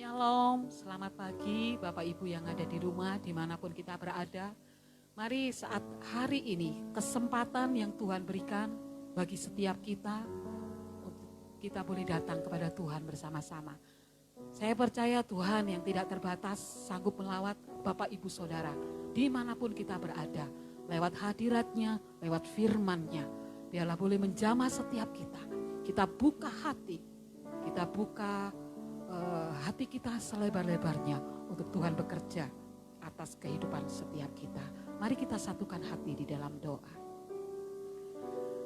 Shalom, selamat pagi Bapak Ibu yang ada di rumah dimanapun kita berada. Mari saat hari ini kesempatan yang Tuhan berikan bagi setiap kita, untuk kita boleh datang kepada Tuhan bersama-sama. Saya percaya Tuhan yang tidak terbatas sanggup melawat Bapak Ibu Saudara dimanapun kita berada. Lewat hadiratnya, lewat firman-Nya. Biarlah boleh menjamah setiap kita. Kita buka hati, kita buka hati kita selebar-lebarnya untuk Tuhan bekerja atas kehidupan setiap kita. Mari kita satukan hati di dalam doa.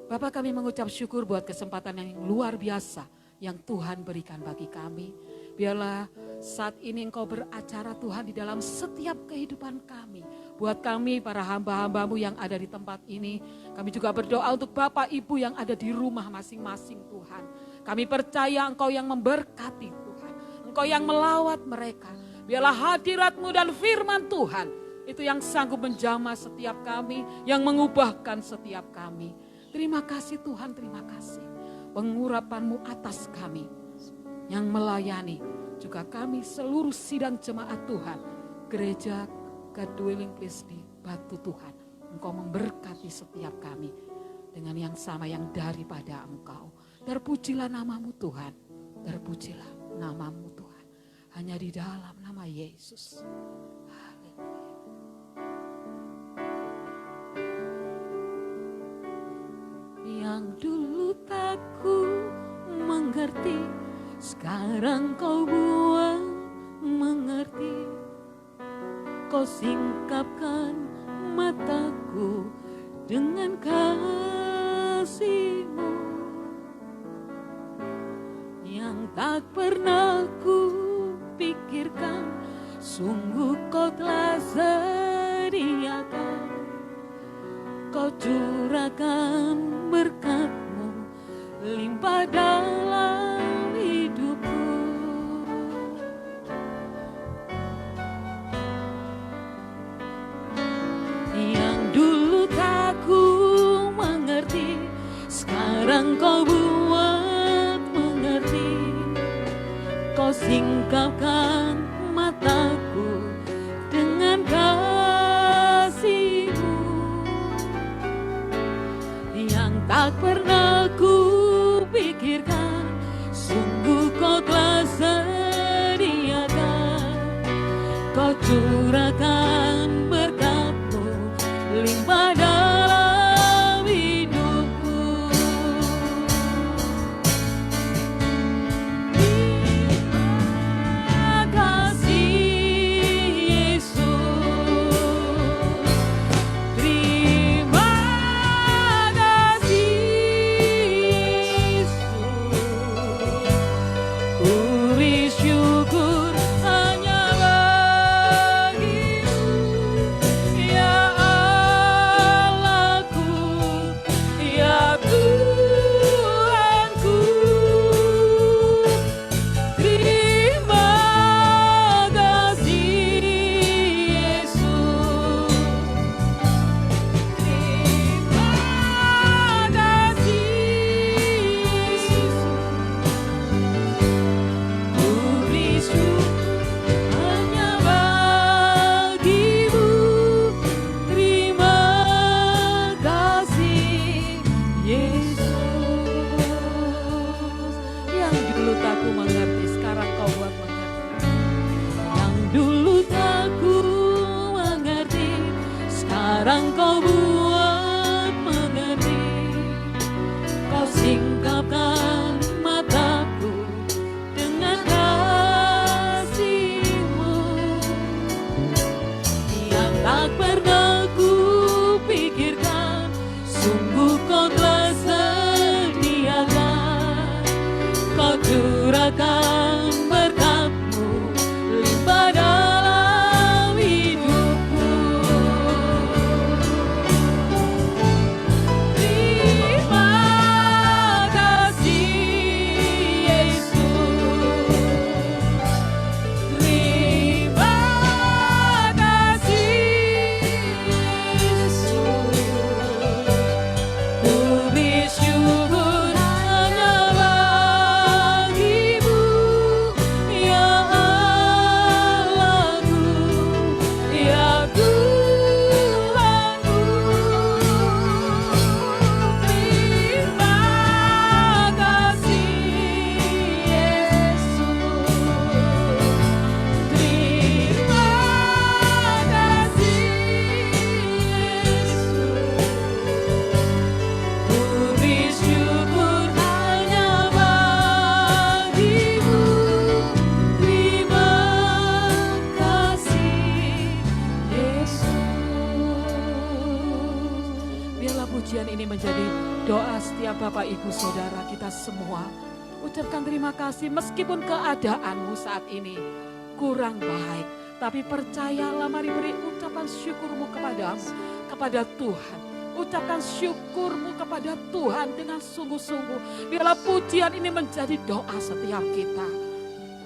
Bapa, kami mengucap syukur buat kesempatan yang luar biasa yang Tuhan berikan bagi kami. Biarlah saat ini Engkau beracara Tuhan di dalam setiap kehidupan kami. Buat kami para hamba-hambamu yang ada di tempat ini. Kami juga berdoa untuk Bapak Ibu yang ada di rumah masing-masing Tuhan. Kami percaya Engkau yang memberkati Tuhan. Engkau yang melawat mereka. Biarlah hadirat-Mu dan firman Tuhan itu yang sanggup menjamah setiap kami, yang mengubahkan setiap kami. Terima kasih Tuhan, terima kasih. Pengurapan-Mu atas kami yang melayani. Juga kami seluruh sidang jemaat Tuhan. Gereja God Dwelling Place di Batu Tuhan. Engkau memberkati setiap kami dengan yang sama yang daripada Engkau. Terpujilah nama-Mu Tuhan. Terpujilah nama-Mu Tuhan. Hanya di dalam nama Yesus. Haleluya. Yang dulu tak ku mengerti, sekarang Kau buat mengerti. Kau singkapkan mataku dengan kasih-Mu yang tak pernah ku pikirkan. Sungguh Kau telah sediakan, Kau curahkan berkat-Mu limpah dalam hidupku. Yang dulu tak ku mengerti, sekarang Kau buat mengerti. Kau singkapkan mataku dengan kasih-Mu yang tak pernah ku pikirkan. Sungguh Kau telah sediakan, Kau curahkan berkat-Mu limpah dalam hidupku. Terima kasih Yesus, terima kasih Yesus. Puji syukur hanya bagi-Mu, ya Allahku, ya Tuhanku. Terima kasih Yesus, terima kasih Yesus. Puji syukur hanya bagi-Mu, terima kasih Yesus. Yang dulu tak ku mengerti, sekarang Kau buat mengerti. Yang dulu tak ku mengerti, sekarang Kau buat mengerti. Kau singkapkan mataku dengan kasih-Mu yang tak pernah ku pikirkan. Sungguh Kau telah sediakan, Kau curahkan berkat-Mu limpah dalam hidupku. Terima kasih Yesus, terima kasih Yesus. pujian ini menjadi doa setiap Bapak Ibu Saudara kita semua. Ucapkan terima kasih meskipun keadaanmu saat ini kurang baik. Tapi percayalah, mari beri ucapan syukurmu kepada Tuhan. Ucapkan syukurmu kepada Tuhan dengan sungguh-sungguh. Biarlah pujian ini menjadi doa setiap kita.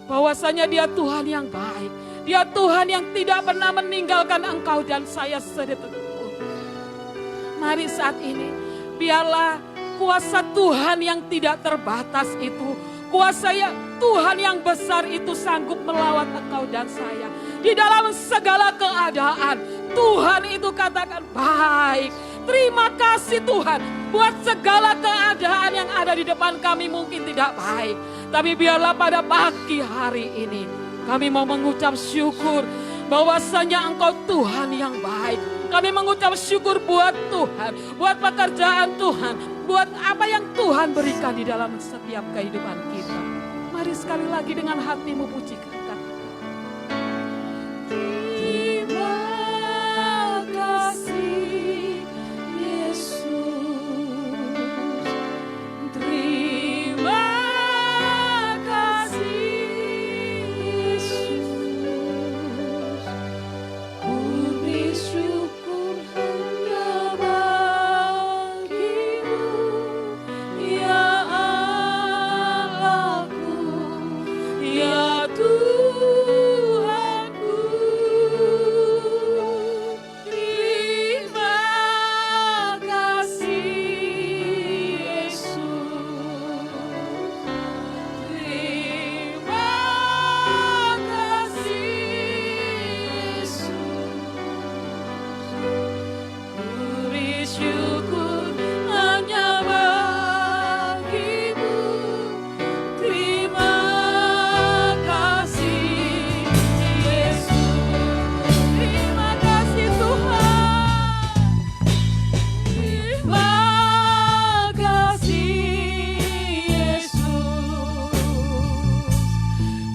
Bahwasanya Dia Tuhan yang baik. Dia Tuhan yang tidak pernah meninggalkan engkau dan saya sedetik pun. Mari saat ini, biarlah kuasa Tuhan yang tidak terbatas itu, kuasa Tuhan yang besar itu sanggup melawan engkau dan saya. Di dalam segala keadaan, Tuhan itu katakan baik. Terima kasih Tuhan, buat segala keadaan yang ada di depan kami mungkin tidak baik. Tapi biarlah pada pagi hari ini, kami mau mengucap syukur bahwasanya Engkau Tuhan yang baik. Kami mengucap syukur buat Tuhan, buat pekerjaan Tuhan, buat apa yang Tuhan berikan di dalam setiap kehidupan kita. Mari sekali lagi dengan hatimu pujikan. Terima kasih Yesus, terima kasih Yesus, ku bersyukur hanya bagimu, ya Allahku, ya Tuhanku. Terima kasih Yesus, terima kasih Yesus, ku bersyukur hanya bagimu. Terima kasih Yesus, terima kasih Tuhan, terima kasih Yesus,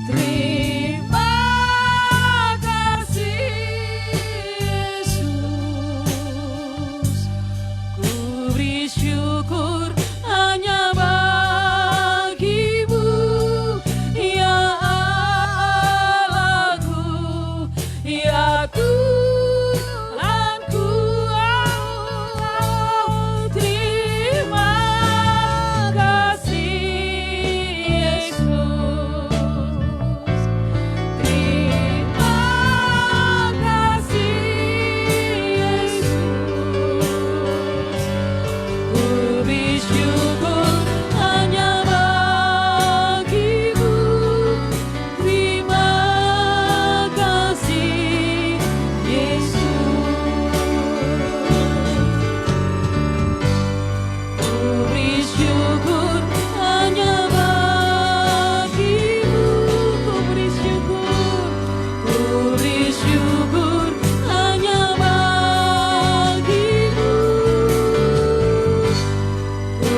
terima kasih Yesus, ku bersyukur hanya bagimu, ya Allahku, ya Tuhanku. Terima kasih Yesus, terima kasih Yesus, ku bersyukur hanya bagimu. Terima kasih Yesus, ku bersyukur hanya bagimu. Ku bersyukur hanya bagimu. Ku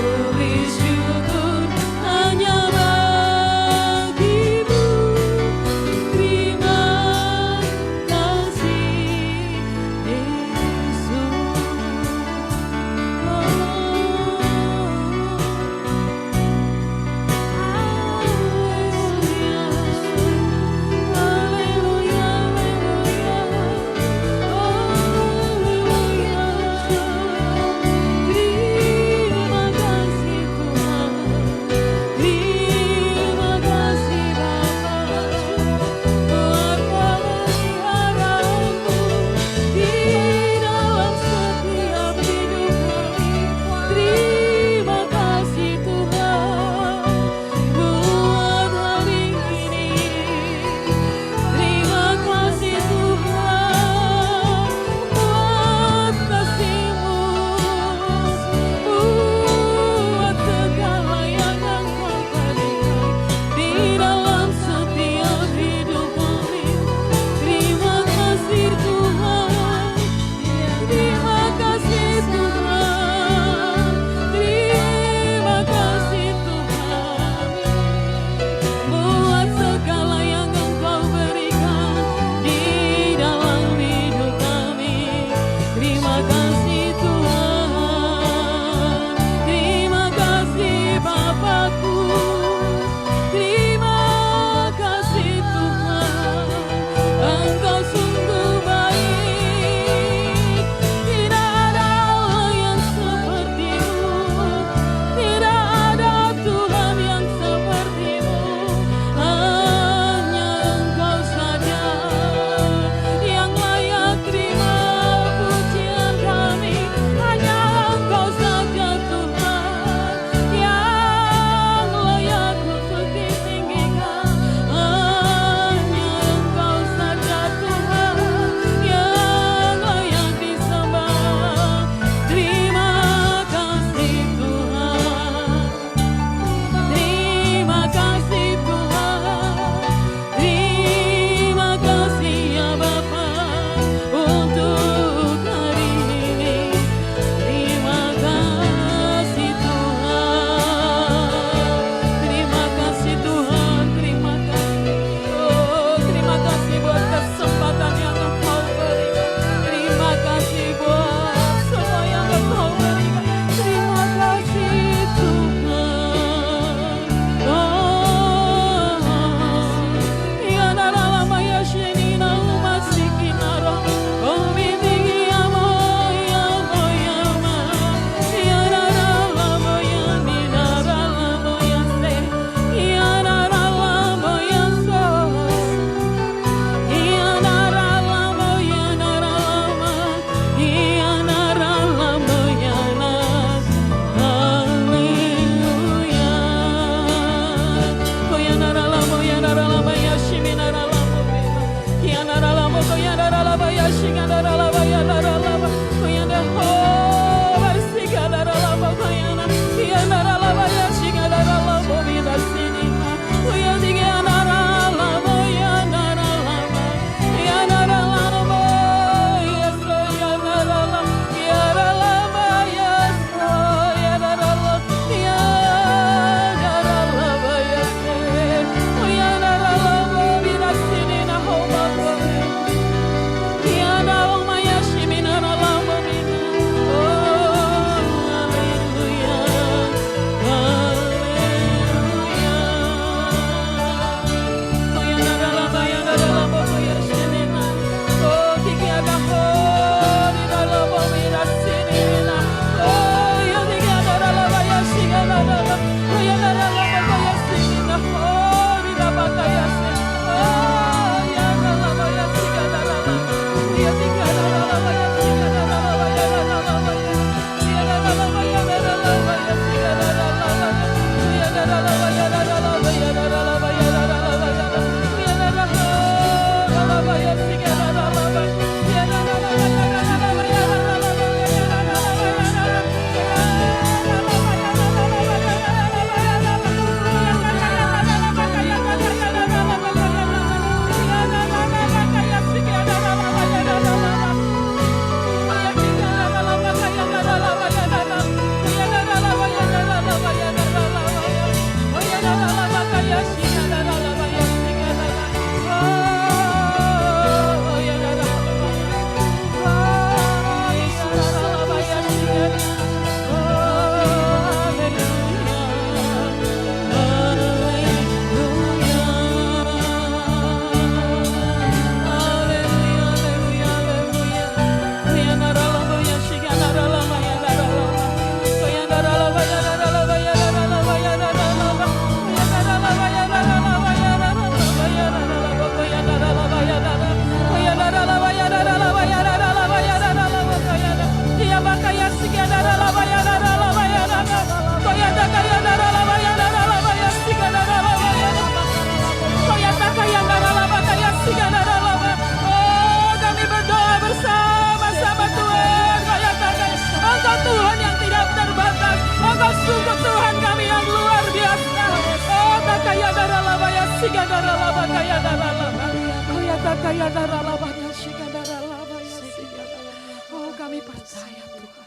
Oh, kami percaya Tuhan,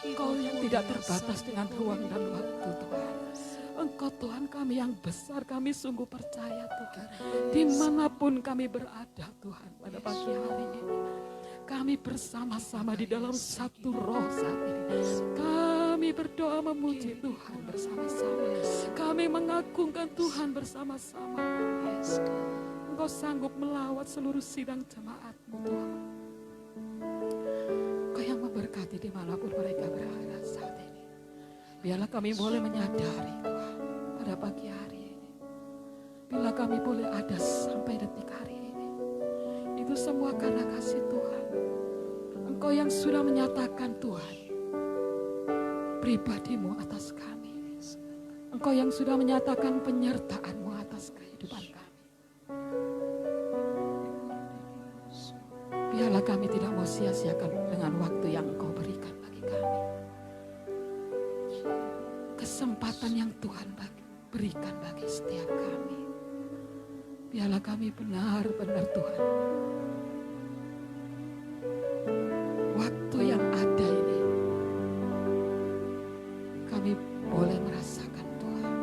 Engkau yang tidak terbatas dengan ruang dan waktu Tuhan. Engkau Tuhan kami yang besar, kami sungguh percaya Tuhan. Dimanapun kami berada Tuhan pada pagi hari ini, kami bersama-sama di dalam satu roh saat ini. Kami berdoa memuji Tuhan bersama-sama. Kami mengagungkan Tuhan bersama-sama. Engkau sanggup melawat seluruh sidang jemaat-Mu Tuhan. Engkau yang memberkati dimanapun mereka berada saat ini. Biarlah kami boleh menyadari Tuhan pada pagi hari ini. Bila kami boleh ada sampai detik hari ini. Itu semua karena kasih Tuhan. Engkau yang sudah menyatakan Tuhan pribadi-Mu atas kami. Engkau yang sudah menyatakan penyertaan-Mu atas kehidupan kami. Biarlah kami tidak mau sia-siakan dengan waktu yang Engkau berikan bagi kami. Kesempatan yang Tuhan berikan bagi setiap kami. Biarlah kami benar-benar Tuhan, waktu yang ada ini, kami boleh merasakan Tuhan.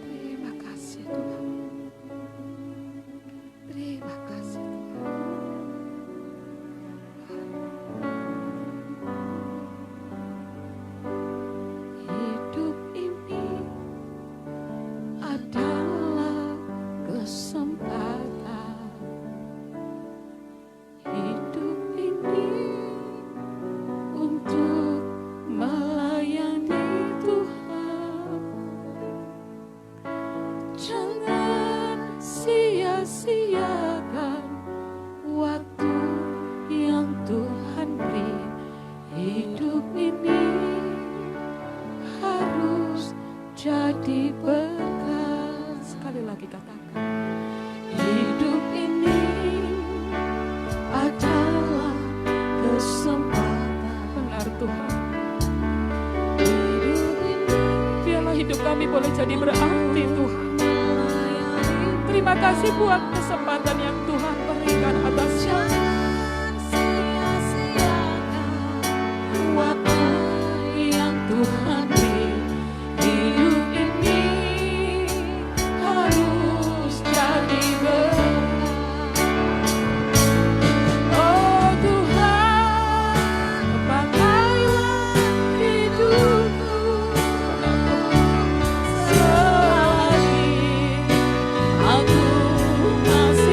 Terima kasih Tuhan. Terima kasih Tuhan. Hidup ini adalah kesempatan. Hidup ini untuk melayani Tuhan. Jangan sia-siakan waktu yang Tuhan beri. Hidup ini harus jadi berkat. Sekali lagi katakan, hidup ini adalah kesempatan. Benar Tuhan. Hidup ini, biarlah hidup kami boleh jadi berarti Tuhan. Terima kasih buat kesempatan yang Tuhan berikan atas kami. Waktu yang Tuhan beri. Hidup ini harus jadi berkat. Oh Tuhan, pakailah hidupku selagi aku masih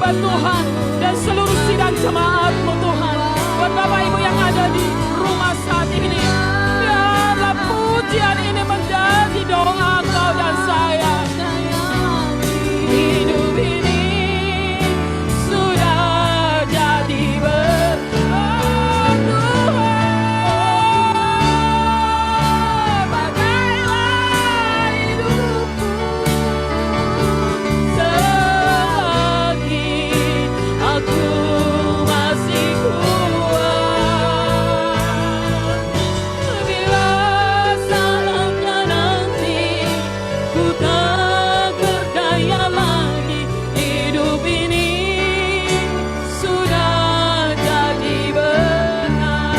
buat Tuhan dan seluruh sidang jemaat-Mu Tuhan. Buat Bapak Ibu yang ada di rumah saat ini, biarlah pujian ini menjadi doa Engkau dan saya. Hidup ini sudah jadi berkat Tuhan. Pakailah hidupku selagi aku masih kuat. Bila saatnya nanti ku tak berdaya lagi, hidup ini sudah jadi berkat.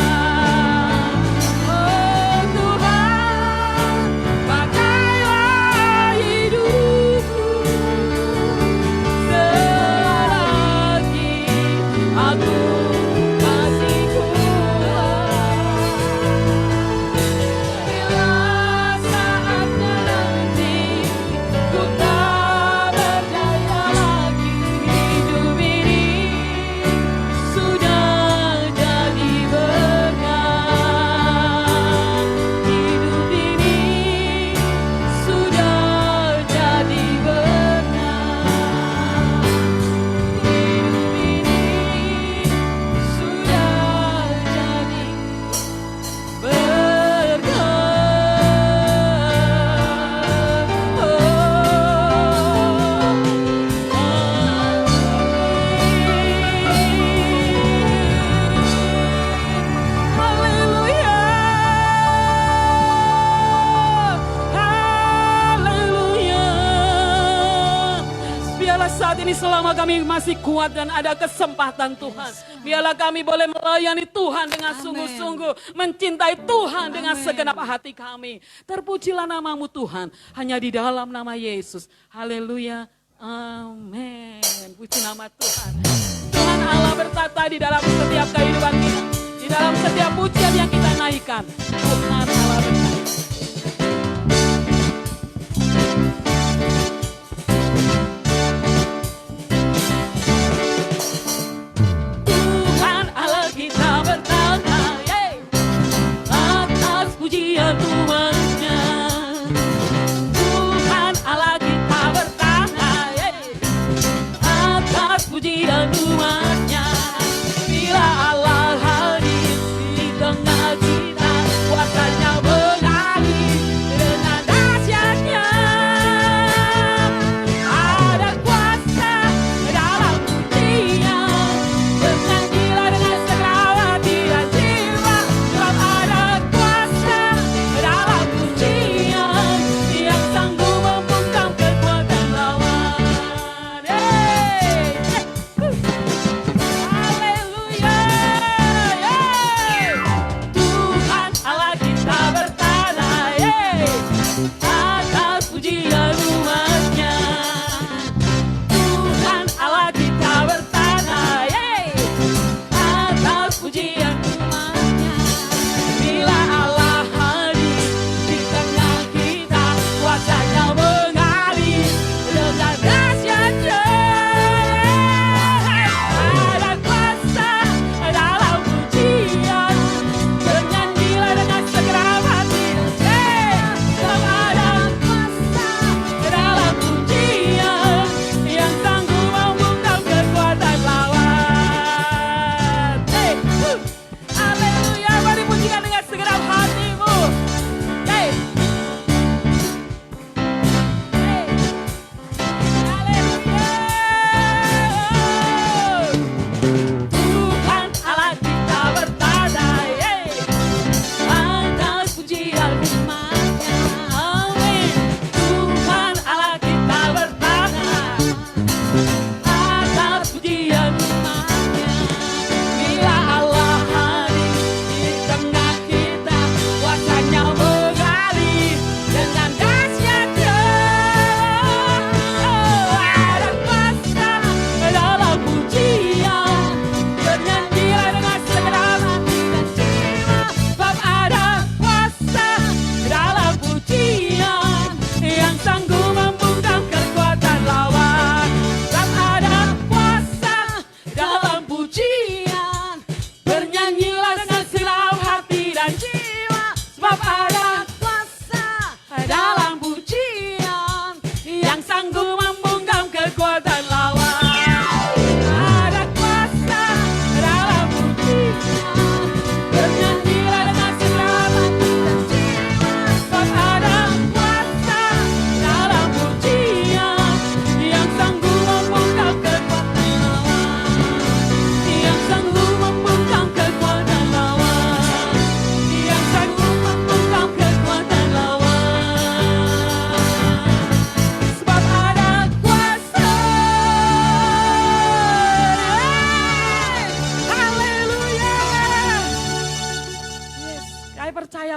Oh Tuhan, pakailah hidupku selagi aku masih kuat. Bila saatnya nanti ku tak berdaya lagi, hidup ini sudah jadi berkat. Hidup ini sudah jadi berkat. Hidup ini sudah jadi Haleluya. Haleluya. Biarlah saat ini selama kami masih kuat dan ada kesempatan Tuhan, biarlah kami boleh melayani Tuhan dengan sungguh-sungguh, mencintai Tuhan dengan segenap hati kami. Terpujilah namamu Tuhan, hanya di dalam nama Yesus. Haleluya. Amin. Puji nama Tuhan. Tuhan Allah bertata di dalam setiap kehidupan kita, di dalam setiap pujian yang kita naikkan. Tuhan Allah bertata. Tuhan Allah kita bertata, atas pujian umatnya. Tuhan Allah kita bertata, atas pujian umatnya. Bila Allah hadir di tengah kita,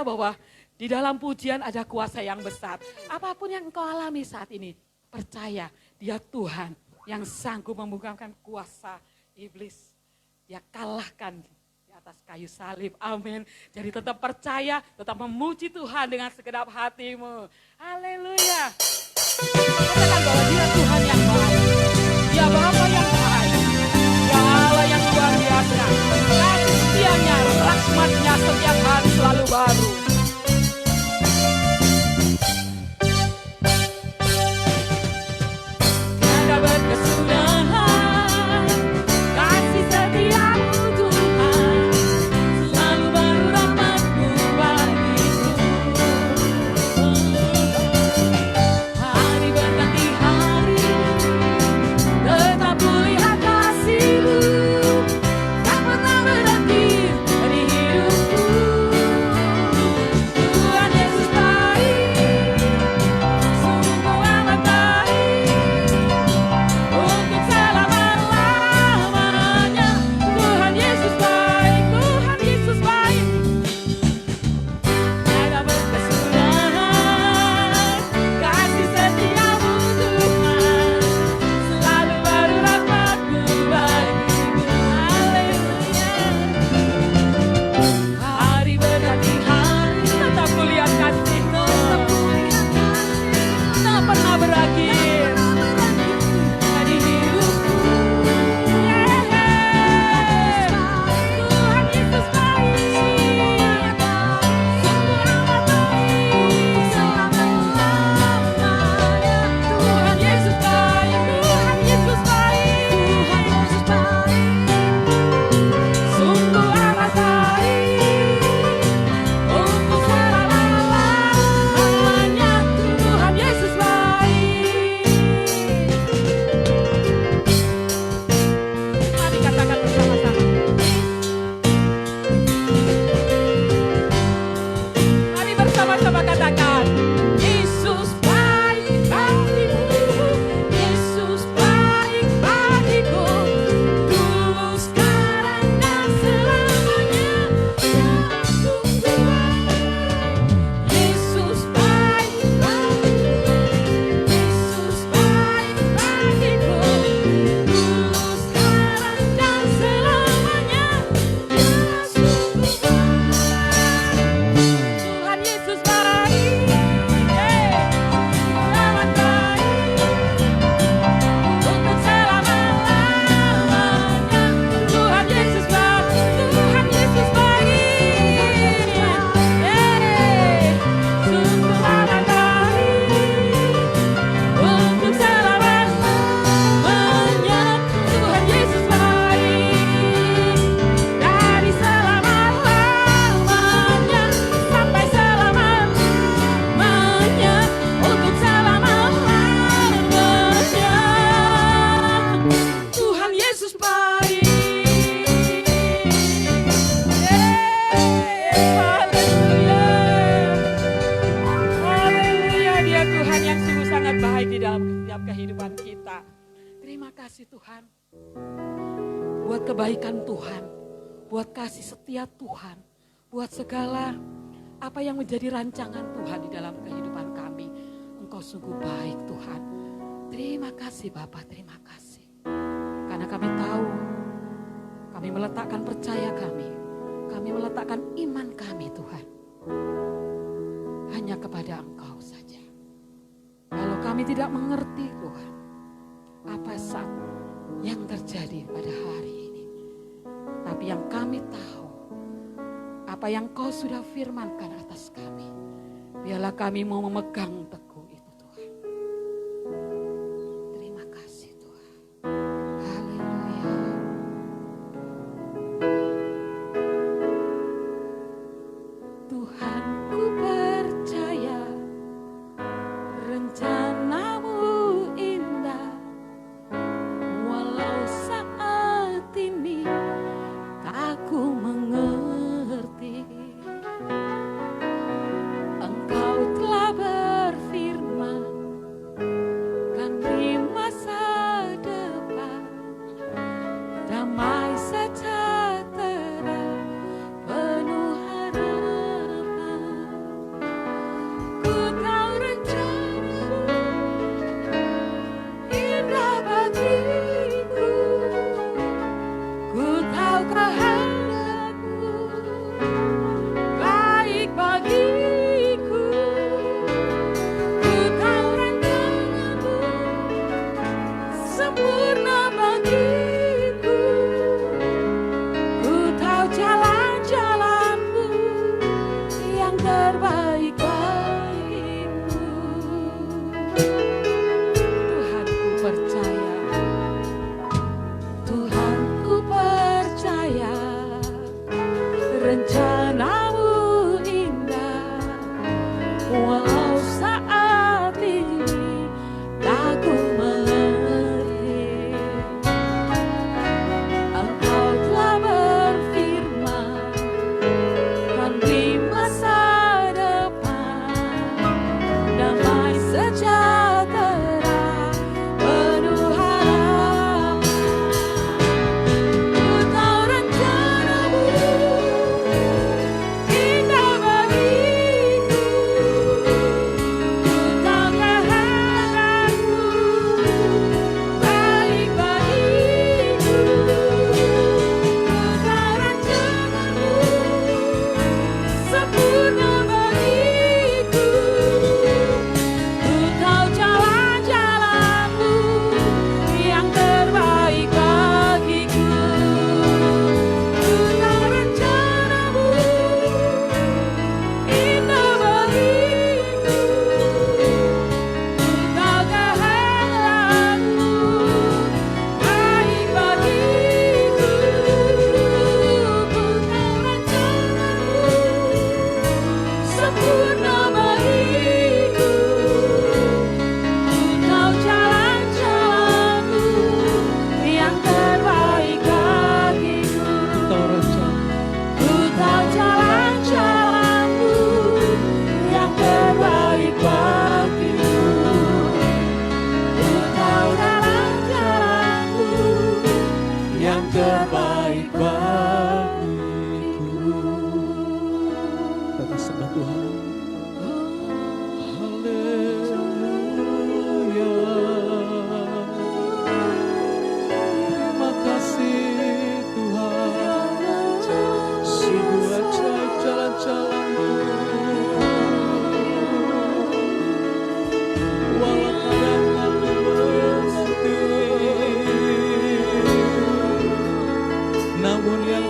percaya bahwa di dalam pujian ada kuasa yang besar. Apapun yang engkau alami saat ini, percaya dia Tuhan yang sanggup membungkamkan kuasa iblis. Dia kalahkan di atas kayu salib. Amin. Jadi tetap percaya, tetap memuji Tuhan dengan segenap hatimu. Haleluya. Katakan bahwa dia Tuhan yang baik. Dia Bapa yang baik. Dia Allah yang luar biasa. Kasih setianya, rahmatnya setiap hari selalu baru. Tiada berkesudahan, kasih setiamu Tuhan, selalu baru rahmat-Mu bagiku. Hari berganti hari, tetap kulihat kasih-Mu, tak pernah berhenti di hidupku. Tuhan Yesus baik, sungguh amat baik, untuk selama-lamanya. Tuhan Yesus baik, Tuhan Yesus baik. Tiada berkesudahan, kasih setiamu Tuhan, selalu baru rahmat-Mu bagiku. Haleluya. Hari berganti hari, tetap kulihat kasih-Mu, tak pernah berakhir di hidupku. Tuhan Yesus baik, sungguh amat baik, selama-lamanya. Tuhan Yesus baik, Tuhan Yesus baik, sungguh amat baik, untuk selama-lamanya. Tuhan Yesus baik. Mari katakan bersama-sama. Mari bersama-sama katakan, Yesus baik bagiku, Yesus baik bagiku, dulu, sekarang, dan selamanya. Dia sungguh baik. Yesus baik bagiku, Yesus baik bagiku, dulu, sekarang, dan selamanya. Dia sungguh baik. Tuhan Yesus baik, amat baik, untuk selama-lamanya. Tuhan Yesus baik, Tuhan Yesus baik, sungguh amat baik, untuk selama-lamanya. Tuhan Yesus baik, dari selama-lamanya sampai selama-lamanya, untuk selama-lamanya. Tuhan Yesus baik. Haleluya. Haleluya, dia Tuhan yang sungguh sangat baik di dalam setiap kehidupan kita. Terima kasih Tuhan, buat kebaikan Tuhan, buat kasih setia Tuhan, buat segala apa yang menjadi rancangan Tuhan di dalam kehidupan kami. Engkau sungguh baik Tuhan. Terima kasih Bapa, terima kasih. Karena kami tahu, kami meletakkan percaya kami meletakkan iman kami Tuhan, hanya kepada Engkau saja. Kalau kami tidak mengerti Tuhan, apa saat yang terjadi pada hari ini, tapi yang kami tahu, apa yang Kau sudah firmankan atas kami, biarlah kami mau memegang teguh itu Tuhan. Terima kasih Tuhan. Haleluya. Tuhan, ku percaya rencana-Mu indah, walau saat ini tak ku mengerti. Engkau telah berfirman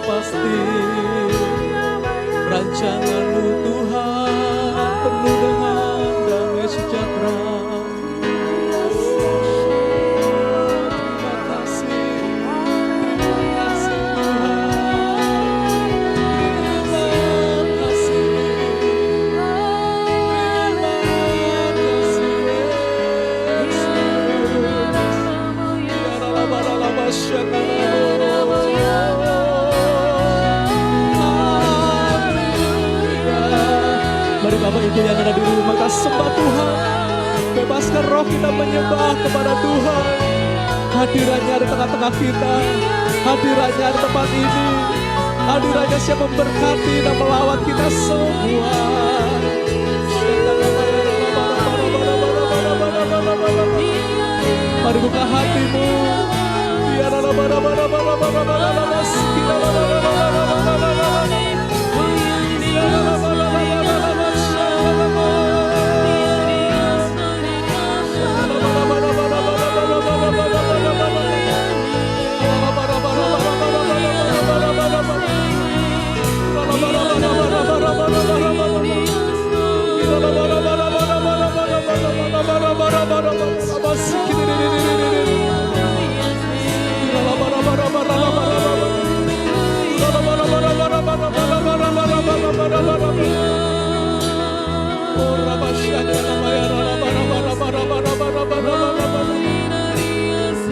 pasti. Rancangan-Mu Tuhan penuh dengan damai sejahtera. Mari Bapak Ibu yang ada di rumah, kita sembah Tuhan. Bebaskan roh kita menyembah kepada Tuhan. Hadirannya ada tengah-tengah kita. Hadirannya ada tempat ini. Hadirannya siap memberkati dan melawat kita semua. Mari buka hatimu.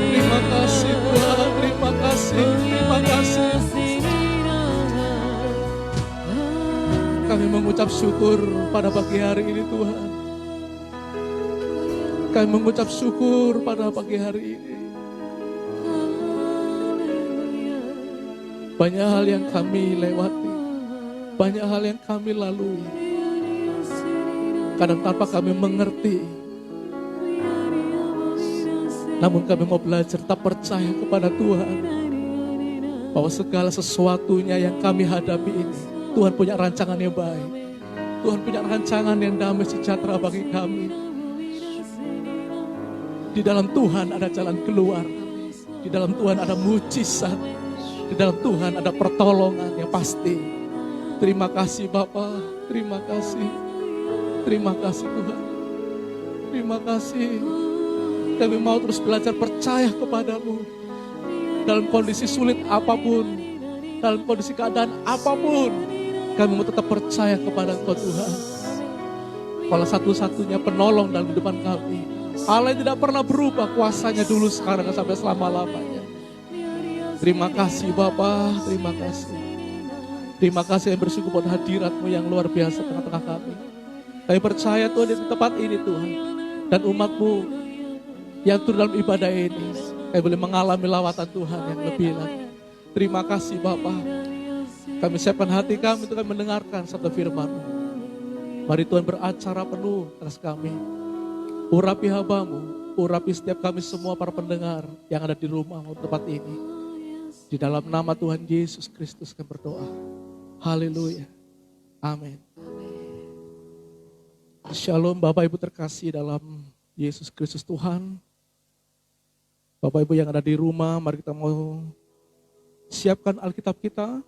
Terima kasih Tuhan, terima kasih, terima kasih. Kami mengucap syukur pada pagi hari ini Tuhan. Kami mengucap syukur pada pagi hari ini. Banyak hal yang kami lewati, banyak hal yang kami lalui. Kadang tanpa kami mengerti. Namun kami mau belajar tetap percaya kepada Tuhan. Bahwa segala sesuatunya yang kami hadapi ini, Tuhan punya rancangan yang baik. Tuhan punya rancangan yang damai sejahtera bagi kami. Di dalam Tuhan ada jalan keluar. Di dalam Tuhan ada mujizat. Di dalam Tuhan ada pertolongan yang pasti. Terima kasih Bapa, terima kasih. Terima kasih Tuhan. Terima kasih. Kami mau terus belajar percaya kepadamu. Dalam kondisi sulit apapun, dalam kondisi keadaan apapun, kami mau tetap percaya kepada Engkau Tuhan. Kalau satu-satunya penolong dalam kehidupan kami. Allah yang tidak pernah berubah kuasanya dulu, sekarang, dan sampai selama-lamanya. Terima kasih Bapa, terima kasih. Terima kasih yang bersyukur buat hadirat-Mu yang luar biasa tengah-tengah kami. Kami percaya Tuhan di tempat ini Tuhan. Dan umat-Mu yang turun dalam ibadah ini, kami boleh mengalami lawatan Tuhan yang lebih lagi. Terima kasih Bapa. Kami siapkan hati kami untuk kami mendengarkan sabda firman-Mu. Mari Tuhan beracara penuh atas kami. Urapi hamba-Mu, urapi setiap kami semua para pendengar yang ada di rumah tempat ini. Di dalam nama Tuhan Yesus Kristus kami berdoa. Haleluya. Amin. Shalom Bapak Ibu terkasih dalam Yesus Kristus Tuhan. Bapak Ibu yang ada di rumah, mari kita mau siapkan Alkitab kita.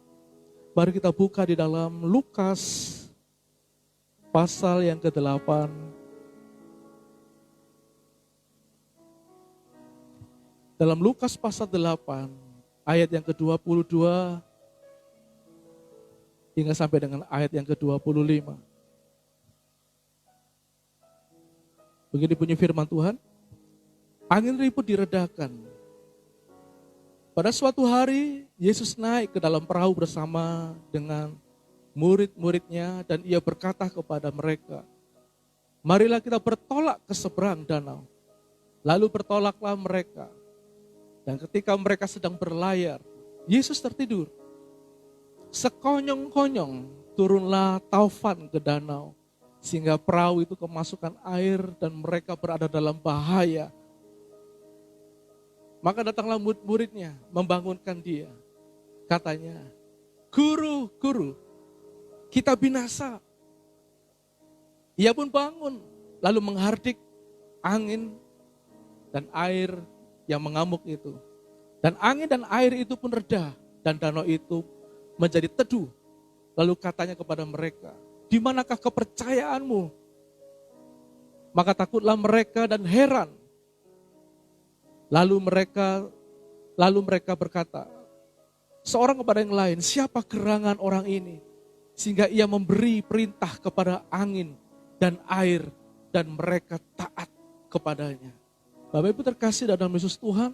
Mari kita buka di dalam Lukas pasal yang ke-8. Dalam Lukas pasal 8, ayat yang ke-22 hingga sampai dengan ayat yang ke-25. Begini bunyi firman Tuhan. Angin ribut diredakan. Pada suatu hari, Yesus naik ke dalam perahu bersama dengan murid-muridnya dan ia berkata kepada mereka, marilah kita bertolak ke seberang danau. Lalu bertolaklah mereka. Dan ketika mereka sedang berlayar, Yesus tertidur. Sekonyong-konyong turunlah taufan ke danau, sehingga perahu itu kemasukan air dan mereka berada dalam bahaya. Maka datanglah murid-muridnya membangunkan dia. Katanya, Guru, Guru, kita binasa. Ia pun bangun, lalu menghardik angin dan air yang mengamuk itu. Dan angin dan air itu pun reda, dan danau itu menjadi teduh. Lalu katanya kepada mereka, di manakah kepercayaanmu? Maka takutlah mereka dan heran. Lalu mereka berkata, seorang kepada yang lain, siapa gerangan orang ini? Sehingga ia memberi perintah kepada angin dan air, dan mereka taat kepadanya. Bapak Ibu terkasih dalam Yesus Tuhan,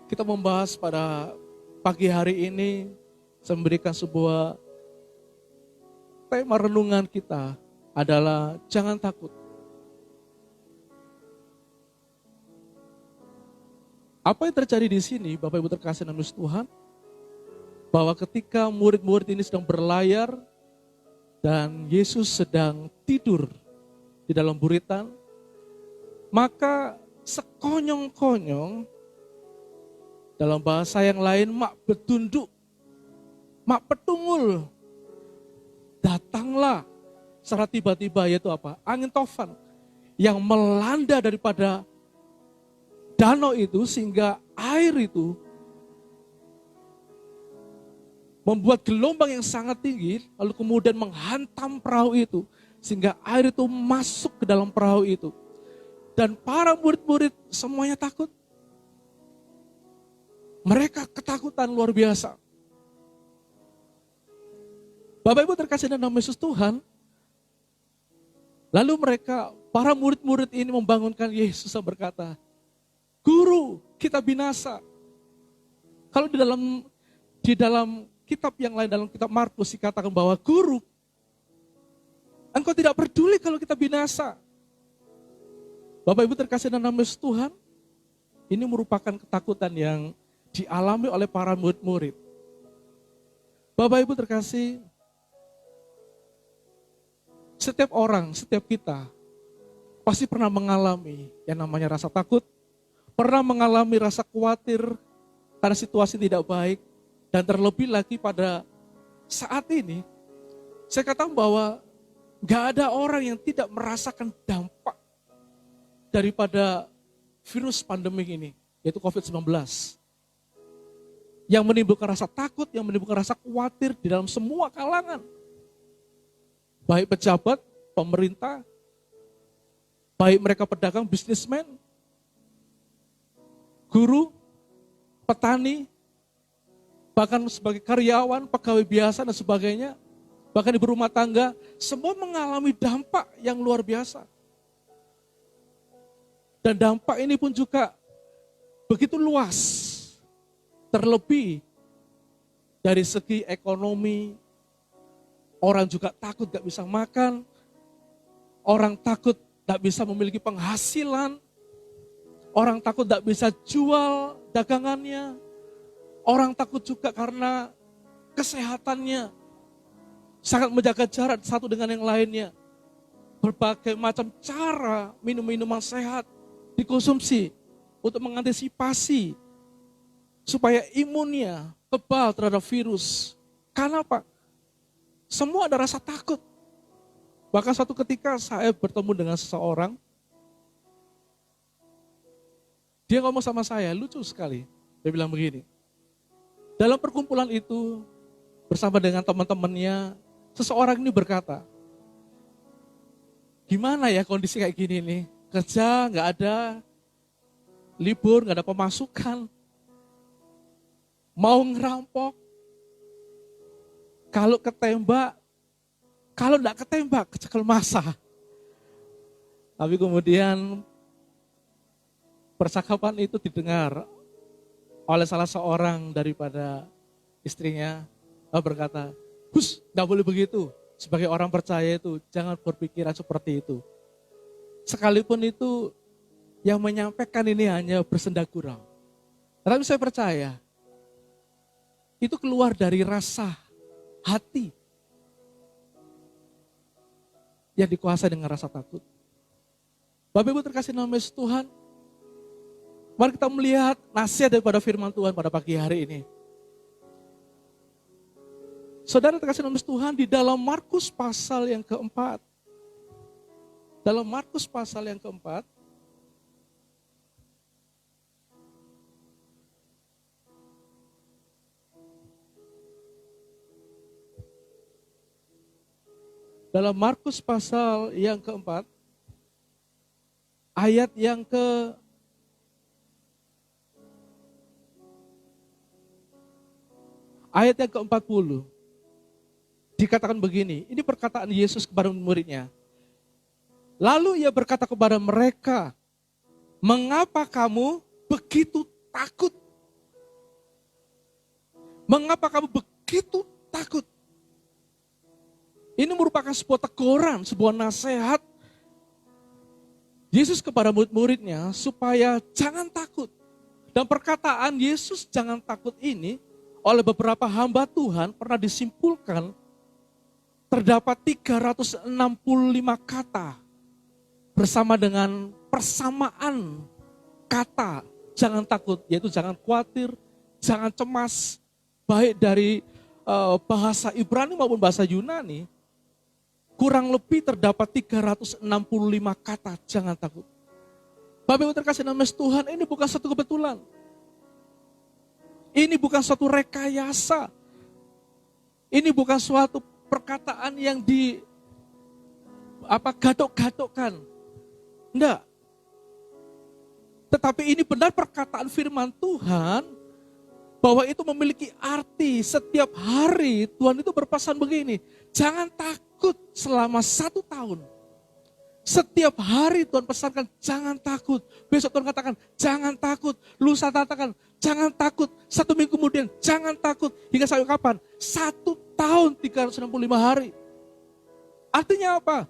kita membahas pada pagi hari ini, saya memberikan sebuah tema renungan kita adalah jangan takut. Apa yang terjadi di sini, Bapak Ibu terkasih dalam Yesus Tuhan, bahwa ketika murid-murid ini sedang berlayar dan Yesus sedang tidur di dalam buritan, maka sekonyong-konyong, dalam bahasa yang lain, mak betunduk, mak petungul, datanglah secara tiba-tiba, yaitu apa? Angin tofan yang melanda daripada danau itu, sehingga air itu membuat gelombang yang sangat tinggi, lalu kemudian menghantam perahu itu, sehingga air itu masuk ke dalam perahu itu. Dan para murid-murid semuanya takut. Mereka ketakutan luar biasa. Bapak Ibu terkasih dalam nama Yesus Tuhan, lalu para murid-murid ini membangunkan Yesus dan berkata, Guru, kita binasa. Kalau di dalam kitab yang lain, dalam kitab Markus dikatakan bahwa Guru, Engkau tidak peduli kalau kita binasa. Bapak Ibu terkasih dalam nama Yesus Tuhan, ini merupakan ketakutan yang dialami oleh para murid-murid. Bapak Ibu terkasih, setiap orang, setiap kita pasti pernah mengalami yang namanya rasa takut, pernah mengalami rasa khawatir karena situasi tidak baik, dan terlebih lagi pada saat ini, saya katakan bahwa gak ada orang yang tidak merasakan dampak daripada virus pandemi ini, yaitu COVID-19. Yang menimbulkan rasa takut, yang menimbulkan rasa khawatir di dalam semua kalangan. Baik pejabat, pemerintah, baik mereka pedagang, bisnismen, guru, petani, bahkan sebagai karyawan, pegawai biasa dan sebagainya, bahkan ibu rumah tangga, semua mengalami dampak yang luar biasa. Dan dampak ini pun juga begitu luas, terlebih dari segi ekonomi, orang juga takut gak bisa makan, orang takut gak bisa memiliki penghasilan, orang takut gak bisa jual dagangannya, orang takut juga karena kesehatannya, sangat menjaga jarak satu dengan yang lainnya. Berbagai macam cara minum-minuman sehat dikonsumsi untuk mengantisipasi supaya imunnya kebal terhadap virus. Karena apa? Semua ada rasa takut. Bahkan suatu ketika saya bertemu dengan seseorang, dia ngomong sama saya, lucu sekali. Dia bilang begini, dalam perkumpulan itu bersama dengan teman-temannya, seseorang ini berkata, gimana ya kondisi kayak gini nih? Kerja nggak ada, libur nggak ada pemasukan, mau ngerampok, kalau ketembak, kalau nggak ketembak kecekel massa. Tapi kemudian percakapan itu didengar oleh salah seorang daripada istrinya, berkata, Gus, nggak boleh begitu. Sebagai orang percaya itu jangan berpikiran seperti itu. Sekalipun itu yang menyampaikan ini hanya bersenda gurau. Tapi saya percaya itu keluar dari rasa hati yang dikuasai dengan rasa takut. Bapak Ibu terkasih dalam Yesus Tuhan, mari kita melihat nasihat daripada firman Tuhan pada pagi hari ini. Saudara terkasih dalam Yesus Tuhan, di dalam Markus pasal yang keempat, dalam Markus pasal yang keempat, dalam Markus pasal yang keempat, ayat yang ke-40. Dikatakan begini, ini perkataan Yesus kepada muridnya. Lalu ia berkata kepada mereka, mengapa kamu begitu takut? Mengapa kamu begitu takut? Ini merupakan sebuah teguran, sebuah nasihat Yesus kepada murid-muridnya supaya jangan takut. Dan perkataan Yesus jangan takut ini oleh beberapa hamba Tuhan pernah disimpulkan terdapat 365 kata bersama dengan persamaan kata jangan takut, yaitu jangan khawatir, jangan cemas, baik dari bahasa Ibrani maupun bahasa Yunani, kurang lebih terdapat 365 kata jangan takut. Bapak Ibu terkasih dalam Tuhan, ini bukan satu kebetulan. Ini bukan suatu rekayasa. Ini bukan suatu perkataan yang gadok-gadokkan. Enggak. Tetapi ini benar perkataan firman Tuhan bahwa itu memiliki arti. Setiap hari Tuhan itu berpesan begini, jangan takut selama 1 tahun. Setiap hari Tuhan pesankan jangan takut. Besok Tuhan katakan jangan takut. Lusa katakan jangan takut. 1 minggu kemudian jangan takut. Hingga sampai kapan? 1 tahun 365 hari. Artinya apa?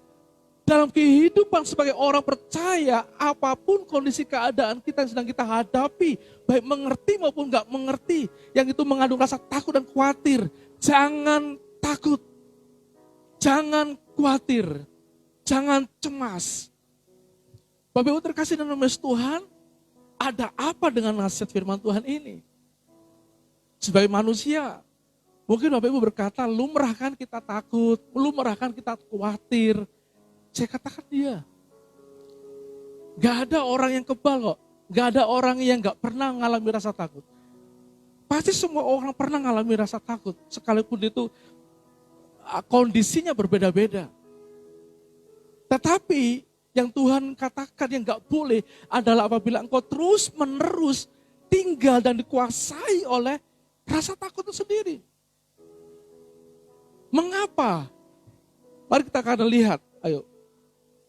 Dalam kehidupan sebagai orang percaya, apapun kondisi keadaan kita yang sedang kita hadapi, baik mengerti maupun enggak mengerti, yang itu mengandung rasa takut dan khawatir, jangan takut. Jangan khawatir. Jangan cemas. Bapak Ibu terkasih dalam nama Tuhan, ada apa dengan nasihat firman Tuhan ini? Sebagai manusia, mungkin Bapak Ibu berkata, lumrah kan kita takut, lumrah kan kita khawatir. Saya katakan dia. Gak ada orang yang kebal kok. Gak ada orang yang gak pernah mengalami rasa takut. Pasti semua orang pernah mengalami rasa takut. Sekalipun itu kondisinya berbeda-beda. Tetapi yang Tuhan katakan yang gak boleh adalah apabila engkau terus menerus tinggal dan dikuasai oleh rasa takut itu sendiri. Mengapa? Mari kita akan lihat, ayo.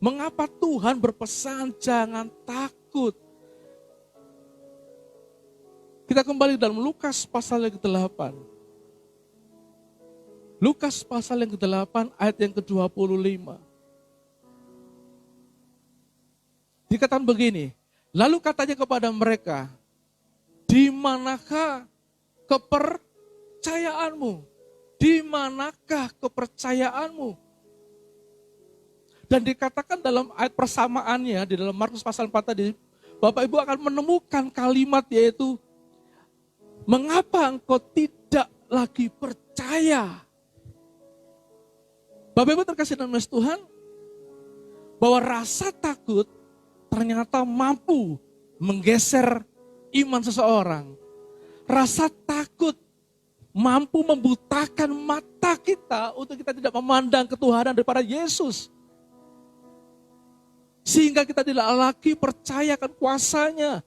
Mengapa Tuhan berpesan jangan takut? Kita kembali dalam Lukas pasal yang ke-8. Lukas pasal yang ke-8 ayat yang ke-25. Dikatakan begini, lalu katanya kepada mereka, di manakah kepercayaanmu? Di manakah kepercayaanmu? Dan dikatakan dalam ayat persamaannya, di dalam Markus pasal 4 tadi, Bapak Ibu akan menemukan kalimat yaitu, mengapa engkau tidak lagi percaya? Bapak Ibu terkasih dalam Tuhan, bahwa rasa takut ternyata mampu menggeser iman seseorang. Rasa takut mampu membutakan mata kita untuk kita tidak memandang ketuhanan daripada Yesus. Sehingga kita tidak lagi percaya akan kuasanya.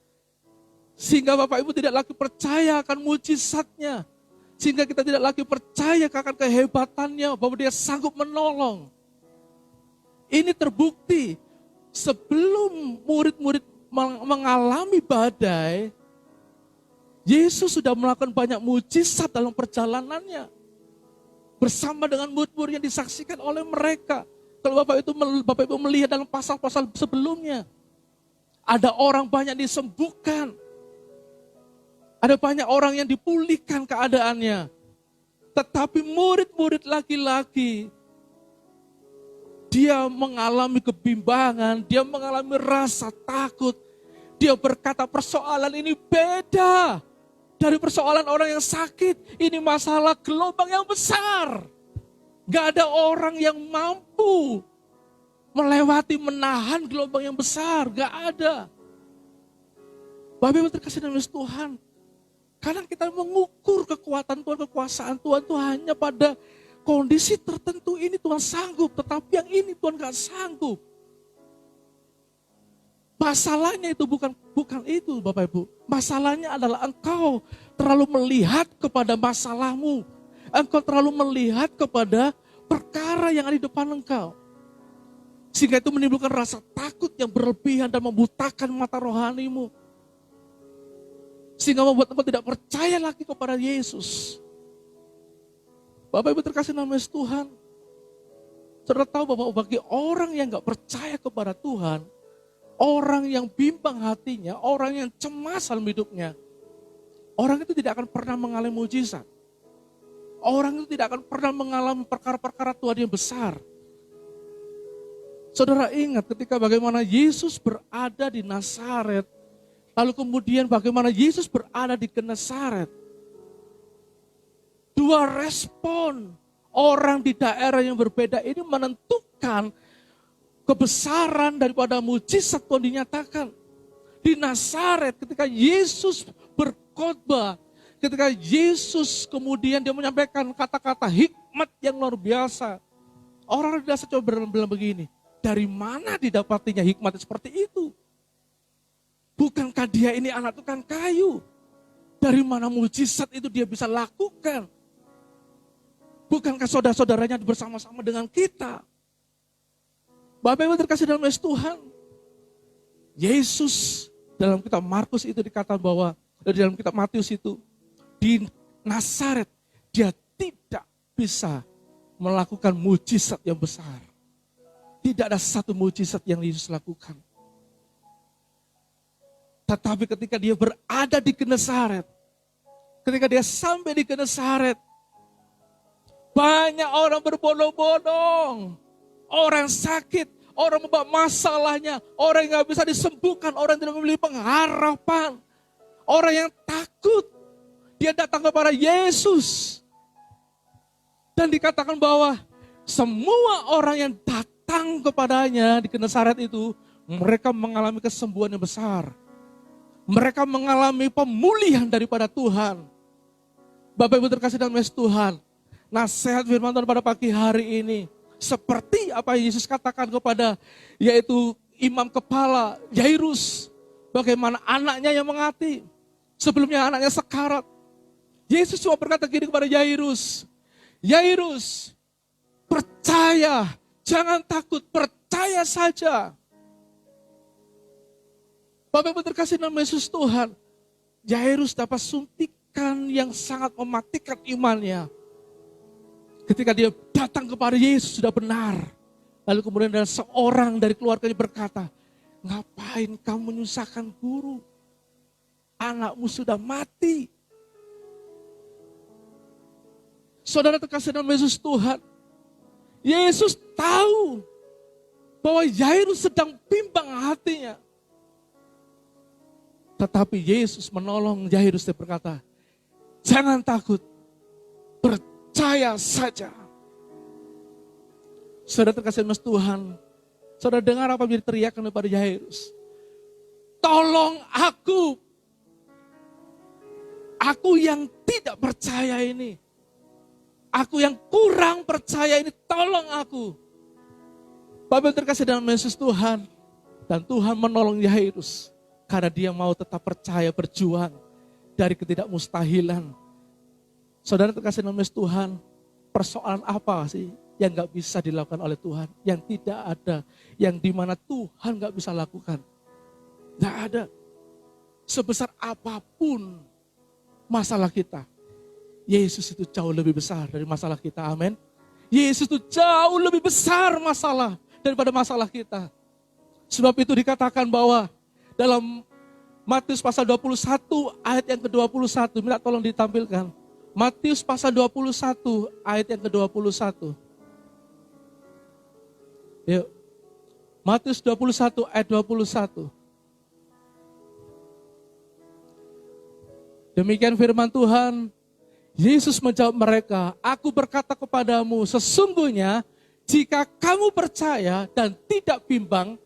Sehingga Bapak Ibu tidak lagi percaya akan mujizatnya. Sehingga kita tidak lagi percaya akan kehebatannya, bahwa dia sanggup menolong. Ini terbukti. Sebelum murid-murid mengalami badai, Yesus sudah melakukan banyak mujizat dalam perjalanannya. Bersama dengan murid-murid yang disaksikan oleh mereka. Kalau Bapak Ibu melihat dalam pasal-pasal sebelumnya, ada orang banyak disembuhkan. Ada banyak orang yang dipulihkan keadaannya. Tetapi murid-murid laki-laki, dia mengalami kebimbangan, dia mengalami rasa takut. Dia berkata persoalan ini beda dari persoalan orang yang sakit. Ini masalah gelombang yang besar. Gak ada orang yang mampu melewati, menahan gelombang yang besar. Gak ada. Bapak Ibu terkasih dalam Tuhan. Kadang kita mengukur kekuatan Tuhan, kekuasaan Tuhan itu hanya pada kondisi tertentu ini Tuhan sanggup, tetapi yang ini Tuhan gak sanggup. Masalahnya itu bukan itu Bapak Ibu. Masalahnya adalah engkau terlalu melihat kepada masalahmu. Engkau terlalu melihat kepada perkara yang ada di depan engkau. Sehingga itu menimbulkan rasa takut yang berlebihan dan membutakan mata rohanimu. Sehingga membuat engkau tidak percaya lagi kepada Yesus. Bapak Ibu terkasih nama Yesus Tuhan. Saudara tahu bahwa bagi orang yang gak percaya kepada Tuhan, orang yang bimbang hatinya, orang yang cemas dalam hidupnya, orang itu tidak akan pernah mengalami mujizat. Orang itu tidak akan pernah mengalami perkara-perkara Tuhan yang besar. Saudara ingat ketika bagaimana Yesus berada di Nazaret, lalu kemudian bagaimana Yesus berada di Genesaret. Dua respon orang di daerah yang berbeda ini menentukan kebesaran daripada mujizat Tuhan dinyatakan. Di Nazaret ketika Yesus berkhotbah, ketika Yesus kemudian dia menyampaikan kata-kata hikmat yang luar biasa. Orang biasa coba bilang begini, dari mana didapatinya hikmat seperti itu? Bukankah dia ini anak tukang kayu? Dari mana mujizat itu dia bisa lakukan? Bukankah saudara-saudaranya bersama-sama dengan kita? Bapak Ibu terkasih dalam Yesus Tuhan. Yesus dalam kitab Markus itu dikatakan bahwa, dalam kitab Matius itu, di Nazaret dia tidak bisa melakukan mujizat yang besar. Tidak ada satu mujizat yang Yesus lakukan. Tetapi ketika dia berada di Genesaret, ketika dia sampai di Genesaret, banyak orang berbondong-bondong, orang sakit, orang membawa masalahnya, orang yang gak bisa disembuhkan, orang yang tidak memiliki pengharapan, orang yang takut. Dia datang kepada Yesus. Dan dikatakan bahwa semua orang yang datang kepadanya di Genesaret itu, mereka mengalami kesembuhan yang besar. Mereka mengalami pemulihan daripada Tuhan. Bapak Ibu terkasih dalam Yesus Tuhan, nasihat firman Tuhan pada pagi hari ini, seperti apa Yesus katakan kepada yaitu imam kepala Yairus, bagaimana anaknya yang mengati, sebelumnya anaknya sekarat. Yesus cuma berkata gini kepada Yairus, Yairus, percaya, jangan takut, percaya saja. Bapak Ibu terkasih dalam Yesus Tuhan, Yairus dapat suntikan yang sangat mematikan imannya. Ketika dia datang kepada Yesus sudah benar. Lalu kemudian ada seorang dari keluarganya berkata, ngapain kamu menyusahkan guru? Anakmu sudah mati. Saudara terkasih dalam Yesus Tuhan, Yesus tahu bahwa Yairus sedang bimbang hatinya. Tetapi Yesus menolong Yairus dan berkata, jangan takut, percaya saja. Saudara terkasih dalam Tuhan, saudara dengar apa yang teriakan kepada Yairus? Tolong aku yang tidak percaya ini. Aku yang kurang percaya ini, tolong aku. Bapak terkasih dalam Yesus Tuhan, dan Tuhan menolong Yairus. Karena dia mau tetap percaya berjuang dari ketidakmustahilan. Saudara terkasih dalam Yesus Tuhan, persoalan apa sih yang gak bisa dilakukan oleh Tuhan? Yang tidak ada, yang dimana Tuhan gak bisa lakukan. Gak ada. Sebesar apapun masalah kita, Yesus itu jauh lebih besar dari masalah kita, amin. Yesus itu jauh lebih besar masalah daripada masalah kita. Sebab itu dikatakan bahwa dalam Matius pasal 21 ayat yang ke-21, minta tolong ditampilkan. Matius pasal 21 ayat yang ke-21. Yuk. Matius 21 ayat 21. Demikian firman Tuhan. Yesus menjawab mereka, aku berkata kepadamu, sesungguhnya jika kamu percaya dan tidak bimbang,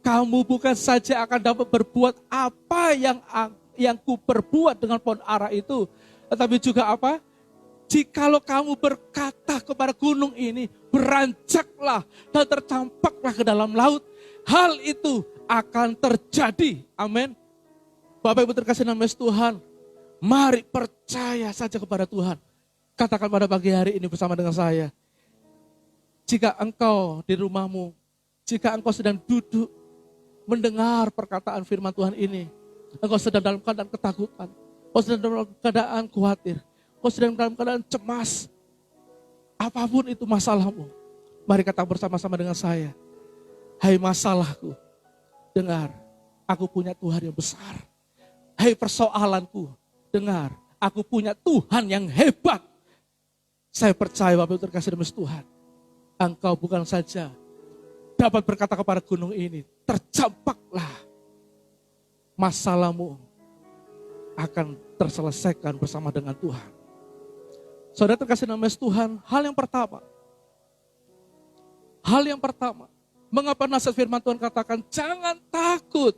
kamu bukan saja akan dapat berbuat apa yang ku perbuat dengan pohon ara itu, tetapi juga Jikalau kamu berkata kepada gunung ini, beranjaklah dan tercampaklah ke dalam laut, hal itu akan terjadi. Amin. Bapak Ibu terkasih dalam Yesus Tuhan, mari percaya saja kepada Tuhan. Katakan pada pagi hari ini bersama dengan saya, jika engkau di rumahmu, jika engkau sedang duduk mendengar perkataan firman Tuhan ini, engkau sedang dalam keadaan ketakutan, engkau sedang dalam keadaan khawatir, engkau sedang dalam keadaan cemas, apapun itu masalahmu, mari katakan bersama-sama dengan saya, hai masalahku, dengar, aku punya Tuhan yang besar. Hai persoalanku, dengar, aku punya Tuhan yang hebat. Saya percaya Bapak Ibu terkasih dalam Tuhan, engkau bukan saja dapat berkata kepada gunung ini, tercampaklah, masalahmu akan terselesaikan bersama dengan Tuhan. Saudara terkasih dalam Tuhan, hal yang pertama, mengapa nasihat firman Tuhan katakan jangan takut?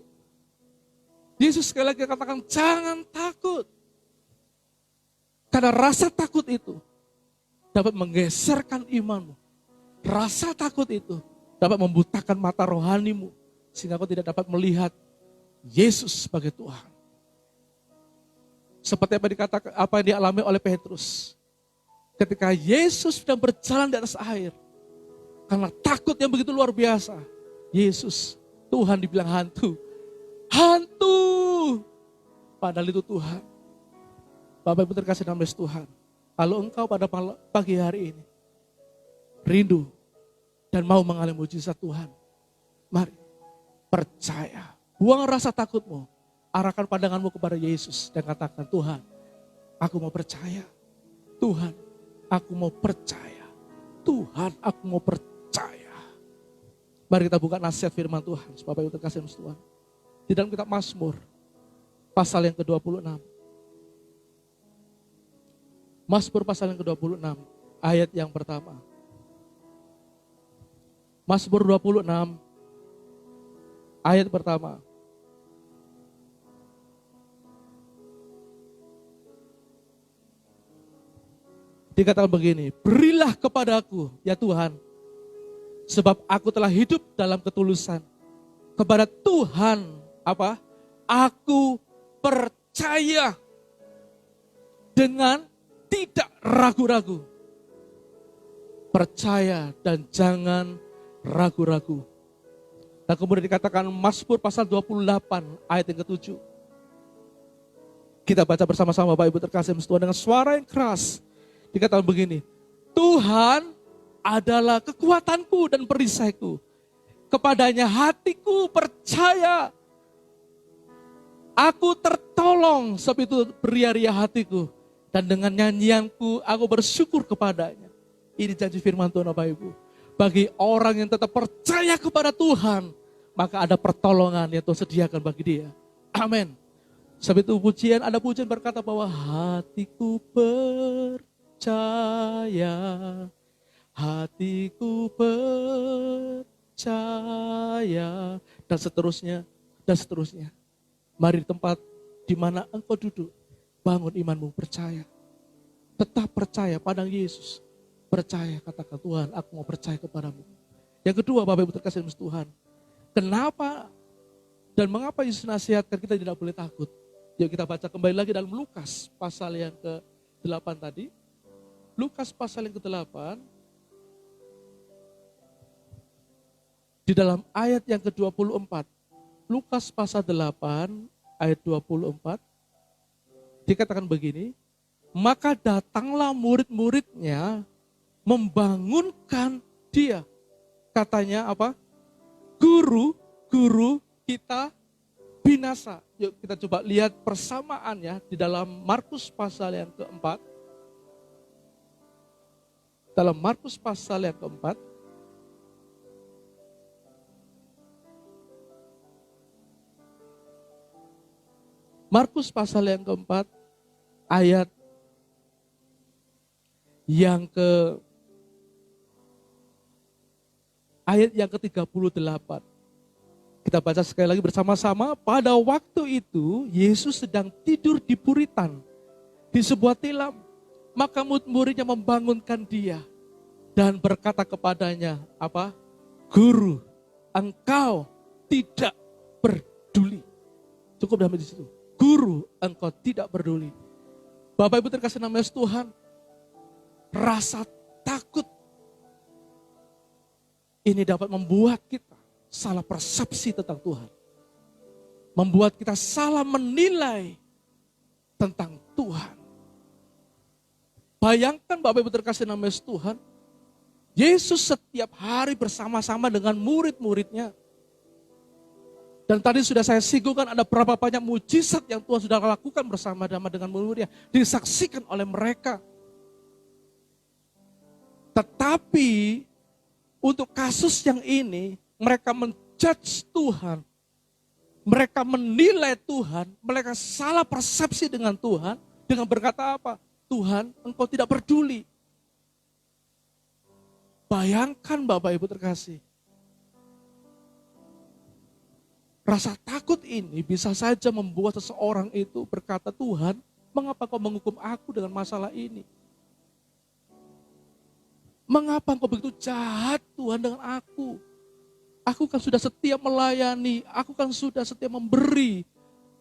Yesus sekali lagi katakan jangan takut. Karena rasa takut itu dapat menggeserkan imanmu. Rasa takut itu dapat membutakan mata rohanimu sehingga kau tidak dapat melihat Yesus sebagai Tuhan. Seperti apa yang dialami oleh Petrus. Ketika Yesus sedang berjalan di atas air, karena takut yang begitu luar biasa, Yesus, Tuhan dibilang hantu. Hantu. Padahal itu Tuhan. Bapak Ibu terkasih dalam Tuhan, kalau engkau pada pagi hari ini rindu dan mau mengalami mujizat Tuhan, mari percaya. Buang rasa takutmu, arahkan pandanganmu kepada Yesus dan katakan, Tuhan, aku mau percaya. Tuhan, aku mau percaya. Tuhan, aku mau percaya. Mari kita buka nasihat firman Tuhan, Bapak Ibu terkasih dalam Tuhan. Di dalam kitab Mazmur, pasal yang ke-26. Mazmur pasal yang ke-26, ayat yang pertama. Mazmur 26, ayat pertama. Dikatakan begini, berilah kepadaku ya Tuhan, sebab aku telah hidup dalam ketulusan. Kepada Tuhan, apa? Aku percaya dengan tidak ragu-ragu. Percaya dan jangan ragu-ragu. Nah kemudian dikatakan Mazmur pasal 28 ayat yang ke-7. Kita baca bersama-sama Bapak Ibu terkasih Tuhan dengan suara yang keras. Dikatakan begini, Tuhan adalah kekuatanku dan perisaiku. Kepadanya hatiku percaya. Aku tertolong, sebab itu beria-ria hatiku. Dan dengan nyanyianku aku bersyukur kepadanya. Ini janji firman Tuhan Bapak Ibu. Bagi orang yang tetap percaya kepada Tuhan, maka ada pertolongan yang Tuhan sediakan bagi dia. Amin. Sebab itu ada pujian berkata bahwa hatiku percaya. Hatiku percaya. Dan seterusnya, dan seterusnya. Mari di tempat di mana engkau duduk, bangun imanmu, percaya. Tetap percaya pada Yesus. Percaya, katakan Tuhan, aku mau percaya kepadamu. Yang kedua, Bapak Ibu terkasih dalam Tuhan. Kenapa dan mengapa Yesus nasihatkan kita tidak boleh takut? Yuk kita baca kembali lagi dalam Lukas pasal yang ke-8 tadi. Lukas pasal yang ke-8. Di dalam ayat yang ke-24. Lukas pasal 8 ayat 24. Dikatakan begini, maka datanglah murid-muridnya membangunkan dia. Katanya apa? Guru kita binasa. Yuk kita coba lihat persamaannya di dalam Markus pasal yang keempat. Dalam Markus pasal yang keempat. Markus pasal yang keempat, ayat yang ke-38. Kita baca sekali lagi bersama-sama. Pada waktu itu Yesus sedang tidur di buritan di sebuah tilam. Maka murid-muridnya membangunkan dia dan berkata kepadanya, apa? Guru, engkau tidak peduli. Cukup sampai di situ. Guru, engkau tidak peduli. Bapak Ibu terkasih nama Yesus Tuhan, rasa takut ini dapat membuat kita salah persepsi tentang Tuhan. Membuat kita salah menilai tentang Tuhan. Bayangkan Bapak Ibu terkasih nama Yesus Tuhan, Yesus setiap hari bersama-sama dengan murid-muridnya. Dan tadi sudah saya singgungkan ada berapa banyak mujizat yang Tuhan sudah lakukan bersama-sama dengan murid-muridnya. Disaksikan oleh mereka. Tetapi untuk kasus yang ini, mereka menjudge Tuhan. Mereka menilai Tuhan, mereka salah persepsi dengan Tuhan. Dengan berkata apa? Tuhan, engkau tidak peduli. Bayangkan Bapak Ibu terkasih. Rasa takut ini bisa saja membuat seseorang itu berkata, Tuhan, mengapa kau menghukum aku dengan masalah ini? Mengapa engkau begitu jahat Tuhan dengan aku? Aku kan sudah setia melayani, aku kan sudah setia memberi,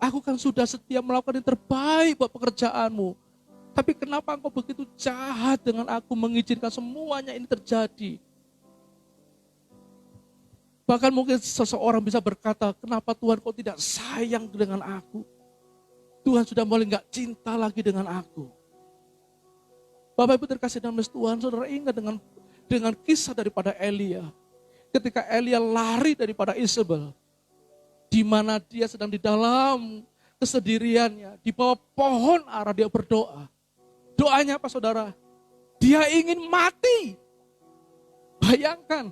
aku kan sudah setia melakukan yang terbaik buat pekerjaanmu. Tapi kenapa engkau begitu jahat dengan aku mengizinkan semuanya ini terjadi? Bahkan mungkin seseorang bisa berkata, kenapa Tuhan kau tidak sayang dengan aku? Tuhan sudah mulai gak cinta lagi dengan aku. Bapak Ibu terkasih dalam Tuhan, saudara ingat dengan kisah daripada Elia. Ketika Elia lari daripada Isabel, di mana dia sedang di dalam kesendiriannya, di bawah pohon ara dia berdoa. Doanya apa saudara? Dia ingin mati. Bayangkan.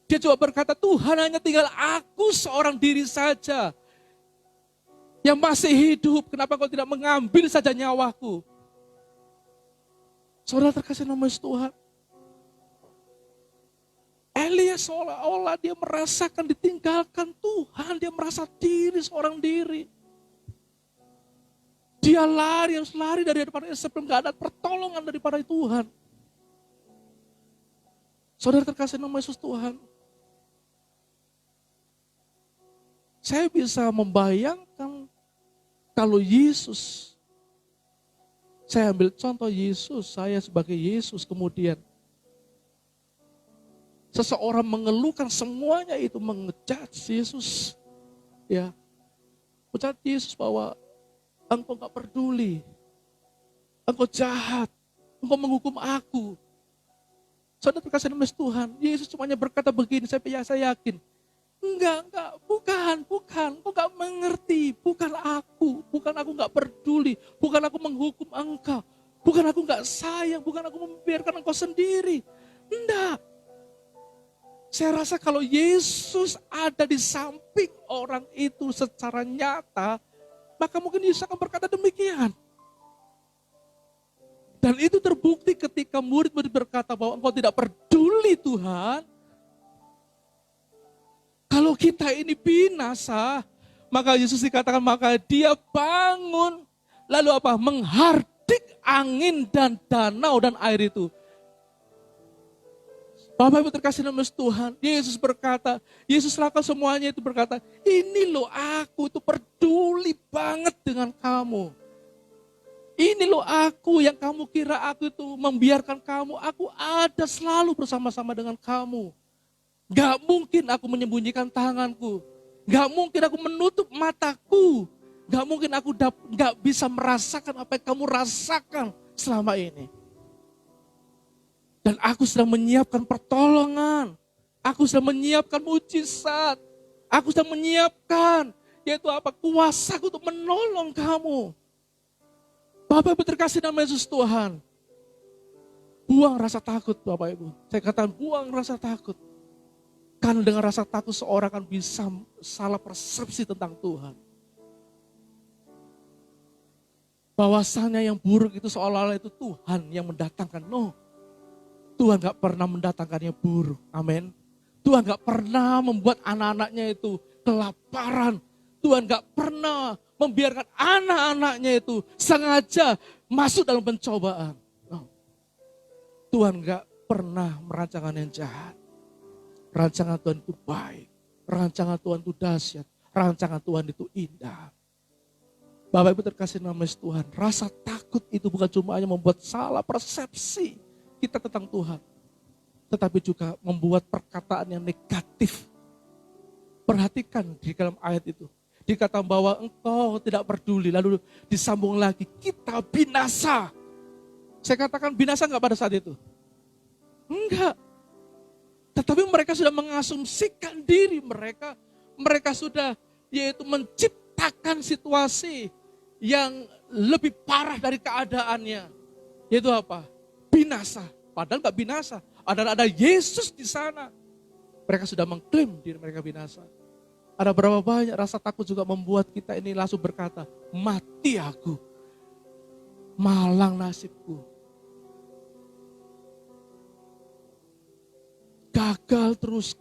Dia coba berkata, Tuhan hanya tinggal aku seorang diri saja yang masih hidup. Kenapa kau tidak mengambil saja nyawaku? Saudara terkasih nama Yesus Tuhan. Elia seolah-olah dia merasakan ditinggalkan Tuhan. Dia merasa diri seorang diri. Dia harus lari daripada sebelum gak ada pertolongan daripada Tuhan. Saudara terkasih nama Yesus Tuhan. Saya bisa membayangkan kalau Yesus, saya ambil contoh Yesus, saya sebagai Yesus kemudian seseorang mengeluhkan semuanya itu mengejat Yesus, ya, mengecat Yesus bahwa engkau gak peduli, engkau jahat, engkau menghukum aku. Saudara terkasih dalam Tuhan, Yesus cuma berkata begini, saya yakin. Enggak, bukan, kau gak mengerti, bukan aku gak peduli, bukan aku menghukum engkau, bukan aku gak sayang, bukan aku membiarkan engkau sendiri. Enggak. Saya rasa kalau Yesus ada di samping orang itu secara nyata, maka mungkin Yesus akan berkata demikian. Dan itu terbukti ketika murid-murid berkata bahwa engkau tidak peduli Tuhan. Kalau kita ini binasa, maka Yesus dikatakan, maka dia bangun. Lalu apa? Menghardik angin dan danau dan air itu. Bapak Ibu terkasih dalam Tuhan, Yesus berkata, Yesus lakukan semuanya itu berkata, ini loh aku itu peduli banget dengan kamu. Ini loh aku yang kamu kira aku itu membiarkan kamu, aku ada selalu bersama-sama dengan kamu. Gak mungkin aku menyembunyikan tanganku. Gak mungkin aku menutup mataku. Gak mungkin aku gak bisa merasakan apa yang kamu rasakan selama ini. Dan aku sedang menyiapkan pertolongan. Aku sedang menyiapkan mujizat. Aku sedang menyiapkan, yaitu apa? Kuasaku untuk menolong kamu. Bapak Ibu terkasih dalam Yesus Tuhan. Buang rasa takut Bapak Ibu. Saya katakan buang rasa takut. Karena dengan rasa takut seorang akan bisa salah persepsi tentang Tuhan. Bahwasanya yang buruk itu seolah-olah itu Tuhan yang mendatangkan. No, Tuhan gak pernah mendatangkannya buruk. Amin. Tuhan gak pernah membuat anak-anaknya itu kelaparan. Tuhan gak pernah membiarkan anak-anaknya itu sengaja masuk dalam pencobaan. No. Tuhan gak pernah merancangkan yang jahat. Rancangan Tuhan itu baik. Rancangan Tuhan itu dahsyat. Rancangan Tuhan itu indah. Bapak Ibu terkasih nama Tuhan, rasa takut itu bukan cuma hanya membuat salah persepsi kita tentang Tuhan, tetapi juga membuat perkataan yang negatif. Perhatikan di dalam ayat itu, dikatakan bahwa engkau tidak peduli, lalu disambung lagi, kita binasa. Saya katakan binasa enggak pada saat itu? Enggak. Tetapi mereka sudah mengasumsikan diri mereka sudah yaitu menciptakan situasi yang lebih parah dari keadaannya. Yaitu apa? Binasa. Padahal enggak binasa. Ada Yesus di sana. Mereka sudah mengklaim diri mereka binasa. Ada berapa banyak rasa takut juga membuat kita ini langsung berkata, mati aku. Malang nasibku. Gagal terus.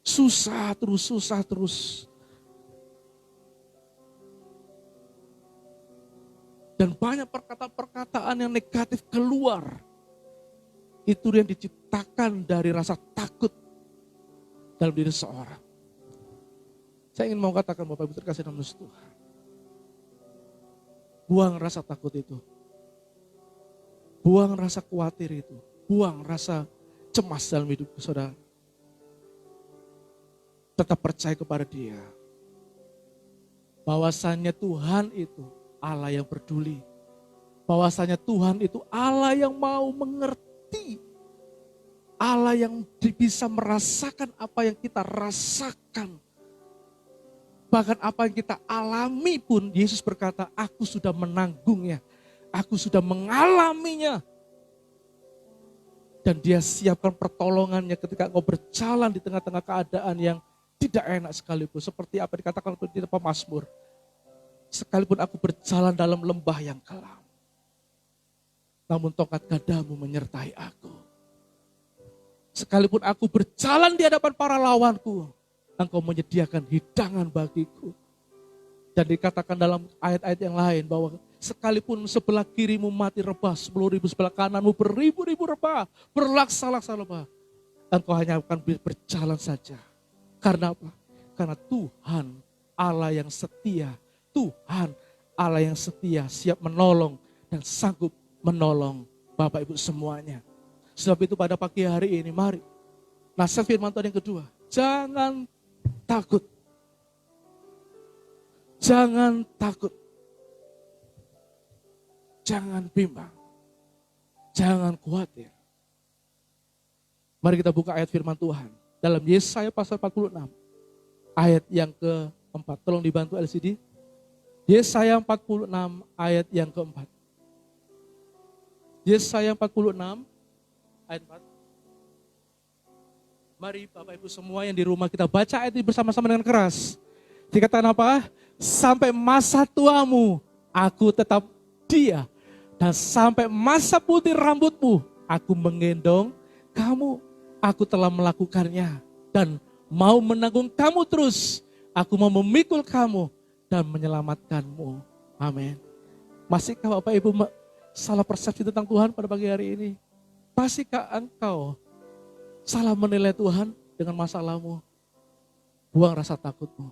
Susah terus. Dan banyak perkataan-perkataan yang negatif keluar. Itu yang diciptakan dari rasa takut dalam diri seorang. Saya ingin mau katakan Bapak Ibu terkasih dalam Tuhan. Buang rasa takut itu. Buang rasa khawatir itu. Buang rasa cemas dalam hidup saudara. Tetap percaya kepada Dia. Bahwasannya Tuhan itu Allah yang peduli. Bahwasanya Tuhan itu Allah yang mau mengerti. Allah yang bisa merasakan apa yang kita rasakan. Bahkan apa yang kita alami pun Yesus berkata, aku sudah menanggungnya. Aku sudah mengalaminya. Dan Dia siapkan pertolongannya ketika engkau berjalan di tengah-tengah keadaan yang tidak enak sekalipun. Seperti apa dikatakan di Pemazmur. Sekalipun aku berjalan dalam lembah yang kelam. Namun tongkat gadamu menyertai aku. Sekalipun aku berjalan di hadapan para lawanku. Engkau menyediakan hidangan bagiku. Dan dikatakan dalam ayat-ayat yang lain bahwa sekalipun sebelah kirimu mati rebah, 10.000 sebelah kananmu beribu-ribu rebah, berlaksa-laksa rebah. Engkau hanya akan berjalan saja. Karena apa? Karena Tuhan Allah yang setia. Tuhan Allah yang setia, siap menolong dan sanggup menolong Bapak Ibu semuanya. Sebab itu pada pagi hari ini mari. Nasihat firman Tuhan yang kedua. Jangan takut. Jangan takut. Jangan bimbang. Jangan khawatir. Mari kita buka ayat firman Tuhan. Dalam Yesaya pasal 46. Ayat yang keempat. Tolong dibantu LCD. Yesaya 46 ayat yang keempat. Yesaya 46 ayat 4. Mari Bapak Ibu semua yang di rumah kita baca ayat ini bersama-sama dengan keras. Dikatakan apa? Sampai masa tuamu aku tetap dia. Dan sampai masa putih rambutmu aku menggendong kamu. Aku telah melakukannya dan mau menanggung kamu terus. Aku mau memikul kamu dan menyelamatkanmu. Amin. Masihkah Bapak Ibu salah persepsi tentang Tuhan pada pagi hari ini? Masihkah engkau salah menilai Tuhan dengan masalahmu? Buang rasa takutmu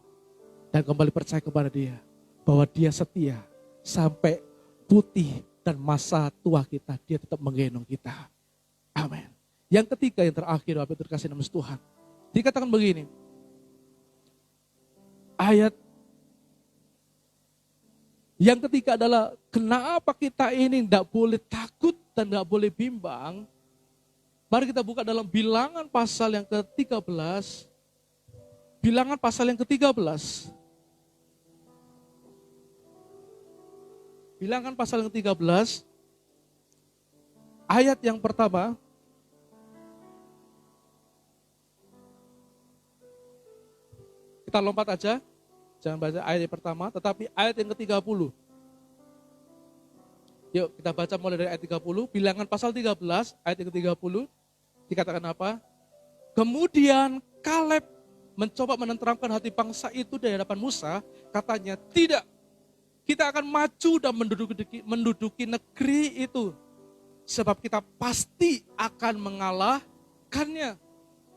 dan kembali percaya kepada Dia bahwa Dia setia sampai putih dan masa tua kita, Dia tetap menggendong kita. Amin. Yang ketiga, yang terakhir, Bapak terkasih nama Tuhan. Dikatakan begini. Ayat yang ketiga adalah kenapa kita ini tidak boleh takut dan tidak boleh bimbang. Mari kita buka dalam Bilangan pasal yang ke-13. Bilangan pasal yang ke-13. Bilangan pasal yang ke-13. Ayat yang pertama. Kita lompat aja. Jangan baca ayat yang pertama, tetapi ayat yang ke-30. Yuk kita baca mulai dari ayat 30. Bilangan pasal 13, ayat yang ke-30. Dikatakan apa? Kemudian Kaleb mencoba menenteramkan hati bangsa itu di hadapan Musa, katanya, tidak, kita akan maju dan menduduki negeri itu. Sebab kita pasti akan mengalahkannya.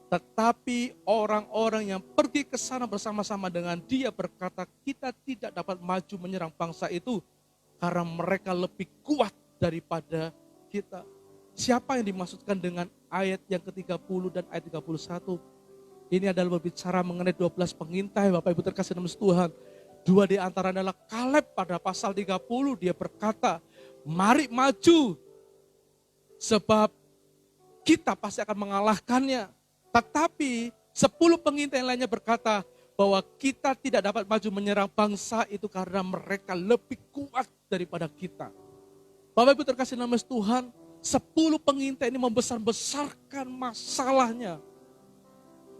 Tetapi orang-orang yang pergi ke sana bersama-sama dengan dia berkata, kita tidak dapat maju menyerang bangsa itu karena mereka lebih kuat daripada kita. Siapa yang dimaksudkan dengan ayat yang ke-30 dan ayat 31? Ini adalah berbicara mengenai 12 pengintai, Bapak Ibu terkasih dalam Tuhan. Dua di antara adalah Kaleb pada pasal 30, dia berkata, mari maju, sebab kita pasti akan mengalahkannya. Tetapi 10 pengintai lainnya berkata bahwa kita tidak dapat maju menyerang bangsa itu karena mereka lebih kuat daripada kita. Bapak Ibu terkasih dalam Tuhan, 10 pengintai ini membesar-besarkan masalahnya.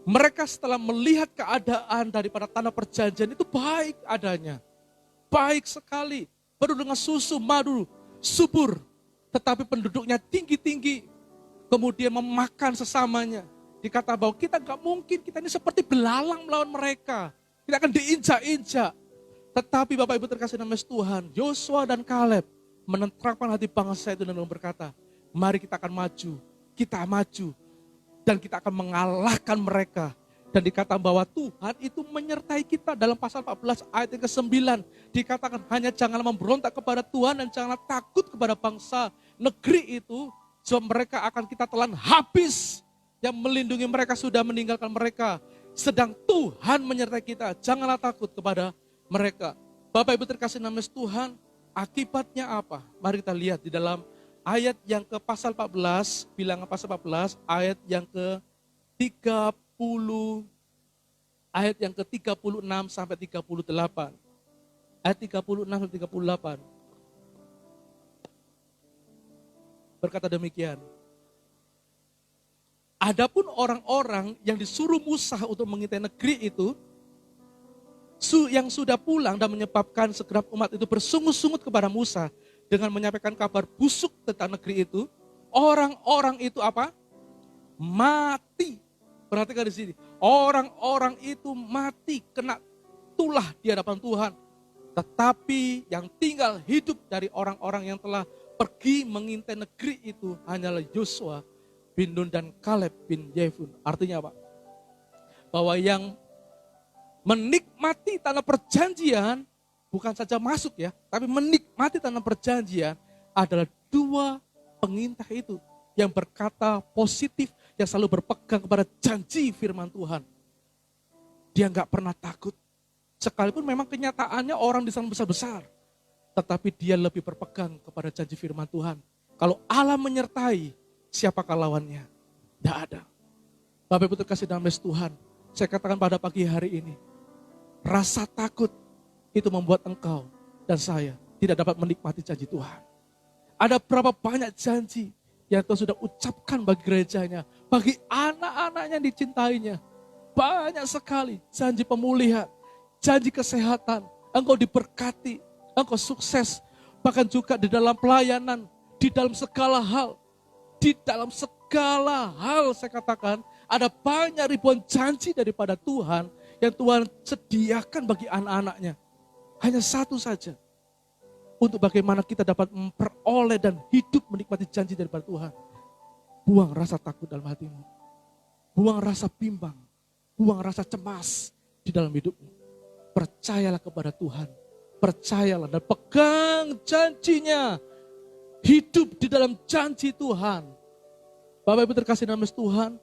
Mereka setelah melihat keadaan daripada tanah perjanjian itu baik adanya. Baik sekali, penuh dengan susu, madu, subur. Tetapi penduduknya tinggi-tinggi, kemudian memakan sesamanya. Dikata bahwa kita gak mungkin, kita ini seperti belalang melawan mereka. Kita akan diinjak-injak. Tetapi Bapak Ibu terkasih dalam Tuhan, Yosua dan Kaleb menenteramkan hati bangsa itu dan berkata, mari kita akan maju, dan kita akan mengalahkan mereka. Dan dikatakan bahwa Tuhan itu menyertai kita dalam pasal 14 ayat yang ke-9. Dikatakan hanya janganlah memberontak kepada Tuhan dan janganlah takut kepada bangsa negeri itu. Sebab mereka akan kita telan habis. Yang melindungi mereka sudah meninggalkan mereka. Sedang Tuhan menyertai kita. Janganlah takut kepada mereka. Bapak Ibu terkasih dalam Tuhan, akibatnya apa? Mari kita lihat di dalam ayat yang ke pasal 14, bilangan pasal 14, ayat yang ke 30, ayat yang ke 36 sampai 38. Ayat 36 sampai 38. Berkata demikian. Adapun orang-orang yang disuruh Musa untuk mengintai negeri itu, yang sudah pulang dan menyebabkan segenap umat itu bersungut-sungut kepada Musa dengan menyampaikan kabar busuk tentang negeri itu, orang-orang itu apa? Mati. Perhatikan di sini. Orang-orang itu mati, kena tulah di hadapan Tuhan. Tetapi yang tinggal hidup dari orang-orang yang telah pergi mengintai negeri itu hanyalah Yosua bin Nun dan Kaleb bin Yefun. Artinya apa? Bahwa yang menikmati tanah perjanjian, bukan saja masuk ya, tapi menikmati tanah perjanjian adalah 2 pengintai itu yang berkata positif, yang selalu berpegang kepada janji firman Tuhan. Dia nggak pernah takut. Sekalipun memang kenyataannya orang di sana besar-besar, tetapi dia lebih berpegang kepada janji firman Tuhan. Kalau Allah menyertai, siapakah lawannya? Tidak ada. Bapak Ibu terkasih dalam Tuhan, saya katakan pada pagi hari ini, rasa takut itu membuat engkau dan saya tidak dapat menikmati janji Tuhan. Ada berapa banyak janji yang Tuhan sudah ucapkan bagi gerejanya, bagi anak-anaknya yang dicintainya. Banyak sekali janji pemulihan, janji kesehatan, engkau diberkati, engkau sukses, bahkan juga di dalam pelayanan, di dalam segala hal. Di dalam segala hal saya katakan, ada banyak ribuan janji daripada Tuhan yang Tuhan sediakan bagi anak-anaknya. Hanya satu saja, untuk bagaimana kita dapat memperoleh dan hidup menikmati janji daripada Tuhan. Buang rasa takut dalam hatimu. Buang rasa bimbang. Buang rasa cemas di dalam hidupmu. Percayalah kepada Tuhan. Percayalah dan pegang janjinya. Hidup di dalam janji Tuhan. Bapak Ibu terkasih dalam Tuhan,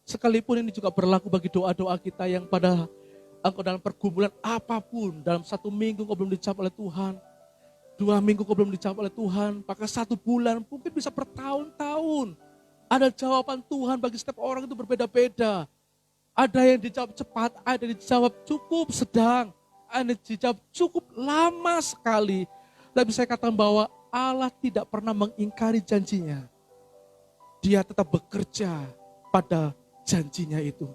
sekalipun ini juga berlaku bagi doa-doa kita yang pada engkau dalam pergumulan apapun, dalam 1 minggu kau belum dijawab oleh Tuhan, 2 minggu kau belum dijawab oleh Tuhan, bahkan 1 bulan, mungkin bisa bertahun-tahun. Ada jawaban Tuhan bagi setiap orang itu berbeda-beda. Ada yang dijawab cepat, ada yang dijawab cukup sedang, ada yang dijawab cukup lama sekali. Tapi saya katakan bahwa Allah tidak pernah mengingkari janjinya. Dia tetap bekerja pada janjinya itu.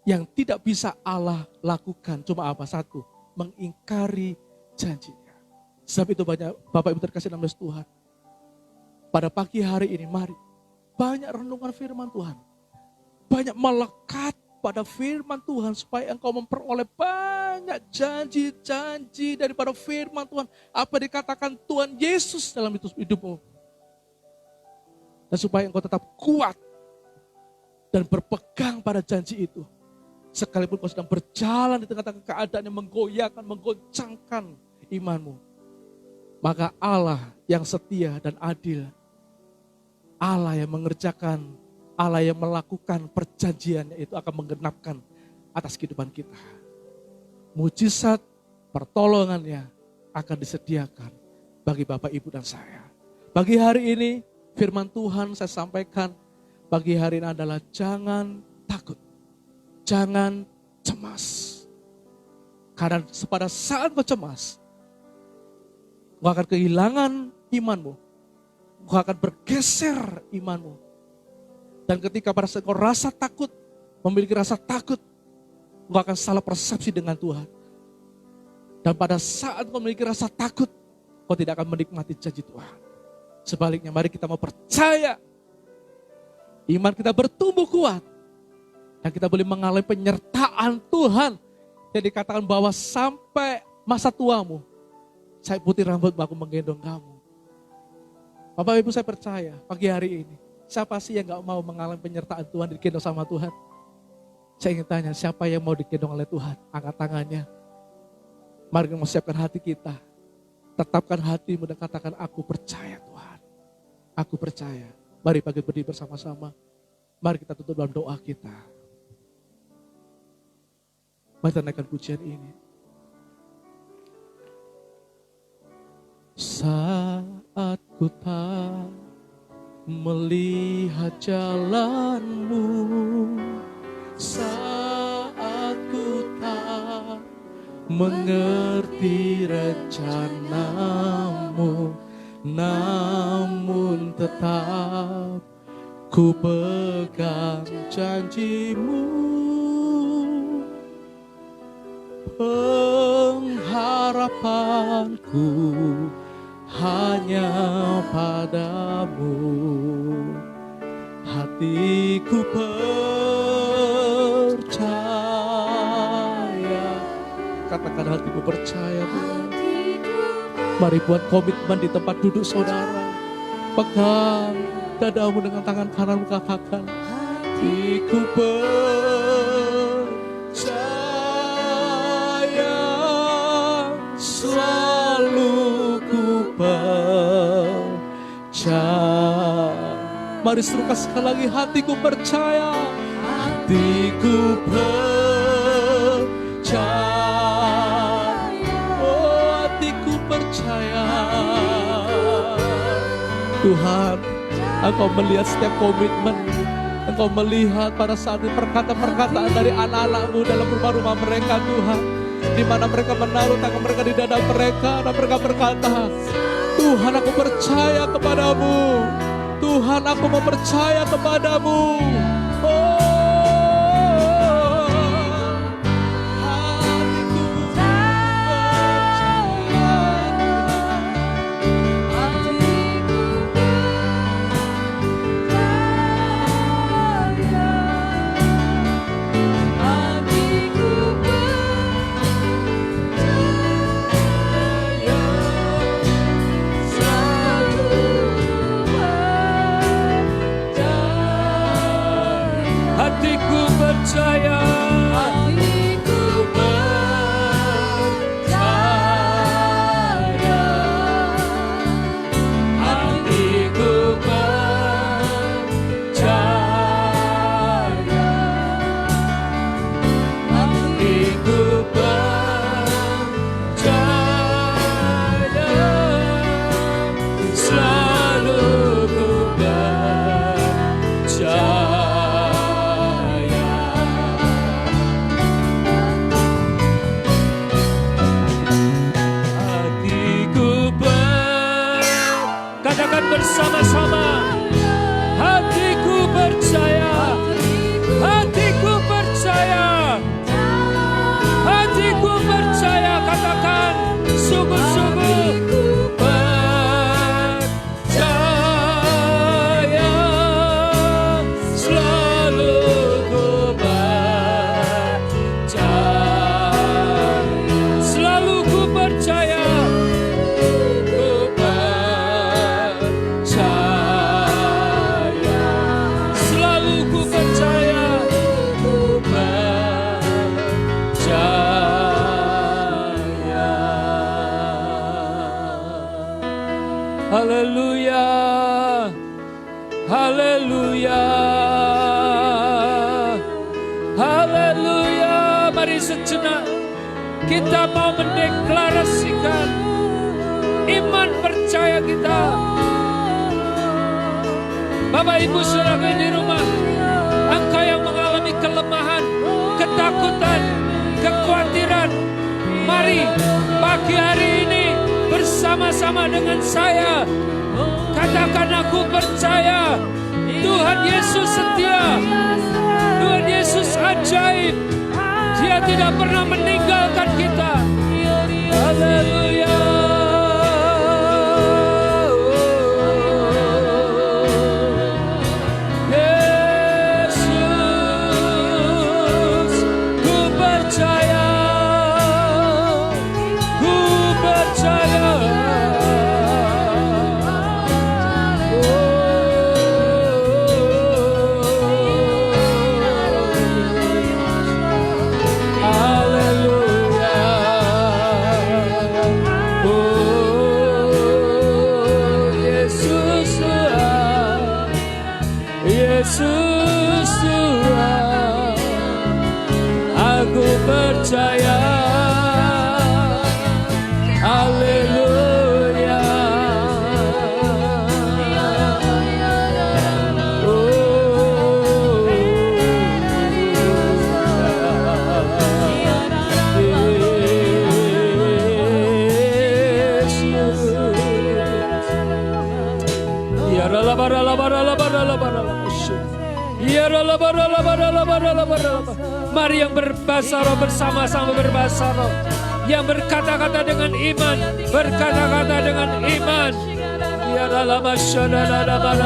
Yang tidak bisa Allah lakukan cuma apa? 1, mengingkari janjinya. Sebab itu banyak Bapak Ibu terkasih dalam Tuhan. Pada pagi hari ini mari banyak renungan firman Tuhan. Banyak melekat pada firman Tuhan supaya engkau memperoleh banyak janji-janji daripada firman Tuhan. Apa dikatakan Tuhan Yesus dalam hidupmu. Dan supaya engkau tetap kuat dan berpegang pada janji itu. Sekalipun kau sedang berjalan di tengah-tengah keadaan yang menggoyahkan, menggoncangkan imanmu. Maka Allah yang setia dan adil, Allah yang mengerjakan, Allah yang melakukan perjanjiannya itu akan menggenapkan atas kehidupan kita. Mujizat pertolongannya akan disediakan bagi Bapak, Ibu, dan saya. Pagi hari ini firman Tuhan saya sampaikan, pagi hari ini adalah jangan takut, jangan cemas. Karena pada saat kau cemas, kau akan kehilangan imanmu. Kau akan bergeser imanmu. Dan ketika pada saat kau rasa takut, memiliki rasa takut, kau akan salah persepsi dengan Tuhan. Dan pada saat kau memiliki rasa takut, kau tidak akan menikmati janji Tuhan. Sebaliknya, mari kita mau percaya. Iman kita bertumbuh kuat. Dan kita boleh mengalami penyertaan Tuhan. Yang dikatakan bahwa sampai masa tuamu, saya putih rambutmu, aku menggendong kamu. Bapak Ibu, saya percaya pagi hari ini, siapa sih yang gak mau mengalami penyertaan Tuhan, digendong sama Tuhan? Saya ingin tanya, siapa yang mau digendong oleh Tuhan? Angkat tangannya. Mari kita siapkan hati kita. Tetapkan hatimu dan katakan, aku percaya Tuhan. Aku percaya. Mari pagi berdiri bersama-sama. Mari kita tutup dalam doa kita. Mari kita naikkan pujian ini. Saat ku tak melihat jalanmu, saat ku tak mengerti rencanamu, namun tetap ku pegang janjimu. Pengharapanku hanya padamu, hatiku percaya. Katakan, hatiku percaya Tuhan. Mari buat komitmen di tempat duduk saudara. Pegang dadamu dengan tangan kananmu, katakan, hatiku percaya, selalu ku percaya. Mari serukan sekali lagi, hatiku percaya, hatiku percaya, oh hatiku percaya. Tuhan, Engkau melihat setiap komitmen, Engkau melihat pada saat ini perkataan-perkataan dari anak-anak-Mu dalam rumah-rumah mereka Tuhan, di mana mereka menaruh tangan mereka di dada mereka dan mereka berkata, Tuhan aku percaya kepadamu, Tuhan aku mau percaya kepadamu. Hatiku percaya, hatiku percaya, hatiku percaya, hatiku percaya, selalu ku percaya. Bersama-sama, hatiku percaya, hatiku percaya, hatiku percaya. Katakan sungguh-sungguh percaya, selalu ku percaya. Haleluya. Haleluya. Haleluya. Mari sejenak kita mau mendeklarasikan iman percaya kita. Bapak Ibu Saudara di rumah, engkau yang mengalami kelemahan, ketakutan, kekhawatiran, mari pagi hari ini bersama-sama dengan saya katakan, aku percaya Tuhan Yesus setia, Tuhan Yesus ajaib, Dia tidak pernah meninggalkan kita. Haleluya. Yesus Tuhan, aku percaya. Haleluya. Mari yang berbahasa roh bersama-sama berbahasa roh. Yang berkata-kata dengan iman, berkata-kata dengan iman. Ya dalam masyarakat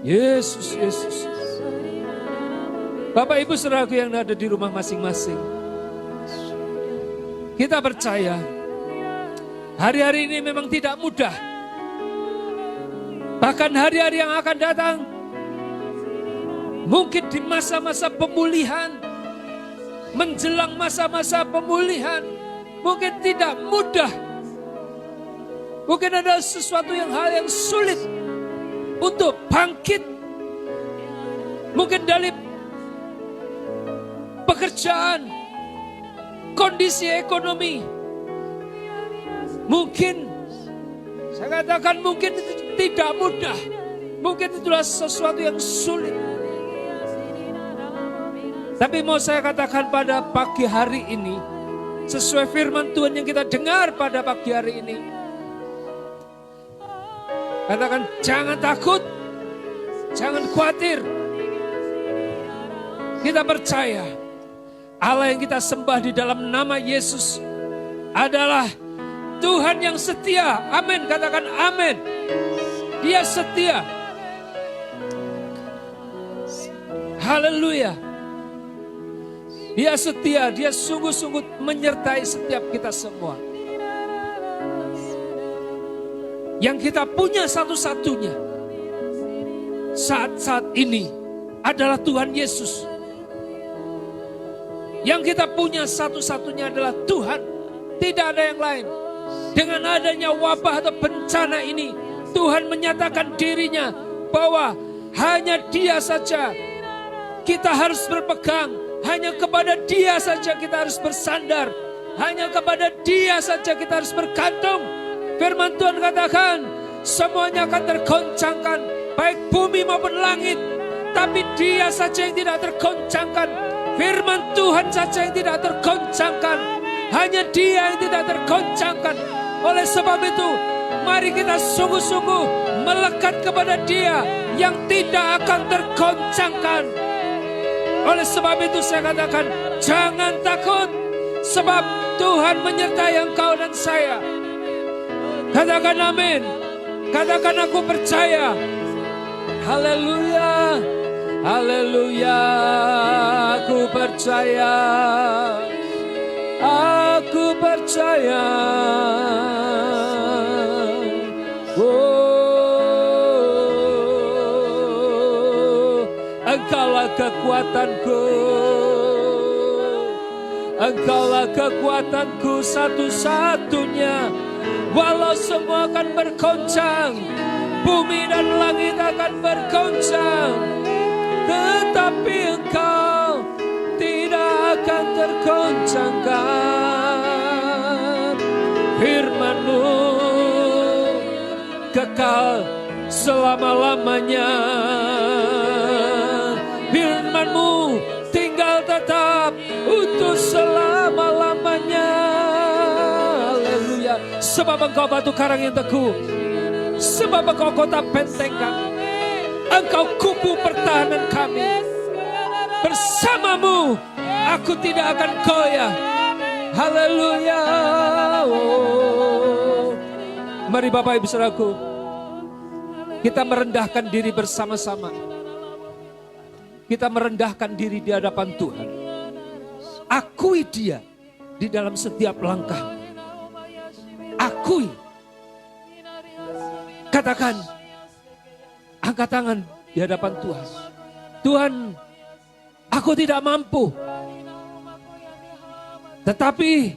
Yesus, Yesus. Bapak Ibu Saudaraku yang ada di rumah masing-masing, kita percaya hari-hari ini memang tidak mudah. Bahkan hari-hari yang akan datang, mungkin di masa-masa pemulihan, menjelang masa-masa pemulihan, mungkin tidak mudah. Mungkin ada sesuatu hal yang sulit untuk bangkit. Mungkin dari pekerjaan, kondisi ekonomi. Mungkin, saya katakan mungkin itu tidak mudah. Mungkin itulah sesuatu yang sulit. Tapi mau saya katakan pada pagi hari ini, sesuai firman Tuhan yang kita dengar pada pagi hari ini, katakan jangan takut, jangan khawatir. Kita percaya Allah yang kita sembah di dalam nama Yesus adalah Tuhan yang setia. Amin, katakan amin. Dia setia. Haleluya. Dia setia, dia sungguh-sungguh menyertai setiap kita semua. Yang kita punya satu-satunya saat-saat ini adalah Tuhan Yesus. Yang kita punya satu-satunya adalah Tuhan. Tidak ada yang lain. Dengan adanya wabah atau bencana ini, Tuhan menyatakan dirinya bahwa hanya Dia saja kita harus berpegang. Hanya kepada Dia saja kita harus bersandar. Hanya kepada Dia saja kita harus bergantung. Firman Tuhan katakan, semuanya akan tergoncangkan, baik bumi maupun langit. Tapi Dia saja yang tidak tergoncangkan. Firman Tuhan saja yang tidak tergoncangkan. Hanya Dia yang tidak tergoncangkan. Oleh sebab itu, mari kita sungguh-sungguh melekat kepada Dia yang tidak akan tergoncangkan. Oleh sebab itu saya katakan, jangan takut, sebab Tuhan menyertai engkau dan saya. Katakan amin. Katakan aku percaya. Haleluya. Haleluya. Aku percaya. Aku percaya. Oh, Engkaulah kekuatanku. Engkaulah kekuatanku satu-satunya. Walau semua akan bergoncang, bumi dan langit akan bergoncang, tetapi Engkau tidak akan tergoncangkan. Firman-Mu kekal selama-lamanya. Firman-Mu tinggal tetap untuk selama-lamanya. Haleluya. Sebab Engkau batu karang yang teguh, sebab Engkau kota benteng kami, Engkau kubu pertahanan kami. Bersama-Mu aku tidak akan goyah. Haleluya. Oh. Mari Bapak Ibu Saudaraku, kita merendahkan diri bersama-sama. Kita merendahkan diri di hadapan Tuhan. Akui Dia di dalam setiap langkah. Akui. Katakan, angkat tangan di hadapan Tuhan. Tuhan, aku tidak mampu. Tetapi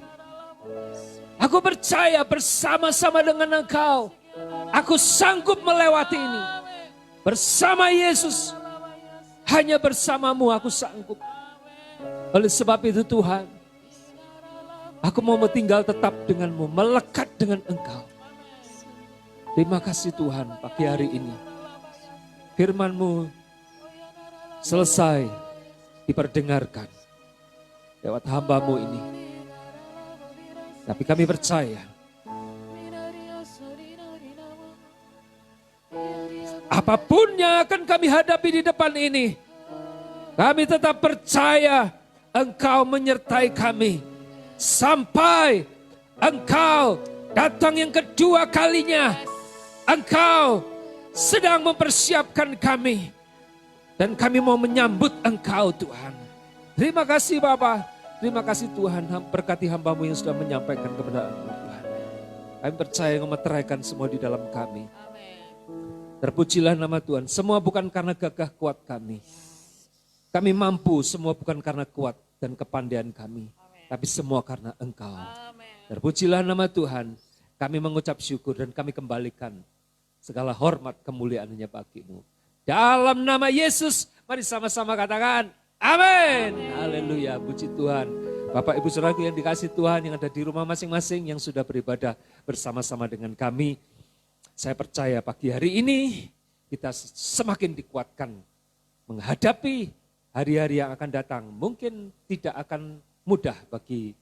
aku percaya bersama-sama dengan Engkau, aku sanggup melewati ini. Bersama Yesus, hanya bersama-Mu aku sanggup. Oleh sebab itu Tuhan, aku mau tinggal tetap dengan-Mu, melekat dengan Engkau. Terima kasih Tuhan pagi hari ini. Firman-Mu selesai diperdengarkan lewat hamba-Mu ini. Tapi kami percaya apapun yang akan kami hadapi di depan ini, kami tetap percaya Engkau menyertai kami. Sampai Engkau datang yang kedua kalinya, Engkau sedang mempersiapkan kami. Dan kami mau menyambut Engkau Tuhan. Terima kasih Bapa. Terima kasih Tuhan, berkati hamba-Mu yang sudah menyampaikan kebenaran-Mu Tuhan. Kami percaya memeteraikan semua di dalam kami. Terpujilah nama Tuhan. Semua bukan karena gagah kuat kami. Kami mampu semua bukan karena kuat dan kepandaian kami. Tapi semua karena Engkau. Terpujilah nama Tuhan. Kami mengucap syukur dan kami kembalikan segala hormat kemuliaan-Nya bagi-Mu. Dalam nama Yesus, mari sama-sama katakan, amin. Haleluya, puji Tuhan. Bapak Ibu Saudaraku yang dikasih Tuhan, yang ada di rumah masing-masing, yang sudah beribadah bersama-sama dengan kami. Saya percaya pagi hari ini kita semakin dikuatkan menghadapi hari-hari yang akan datang. Mungkin tidak akan mudah bagi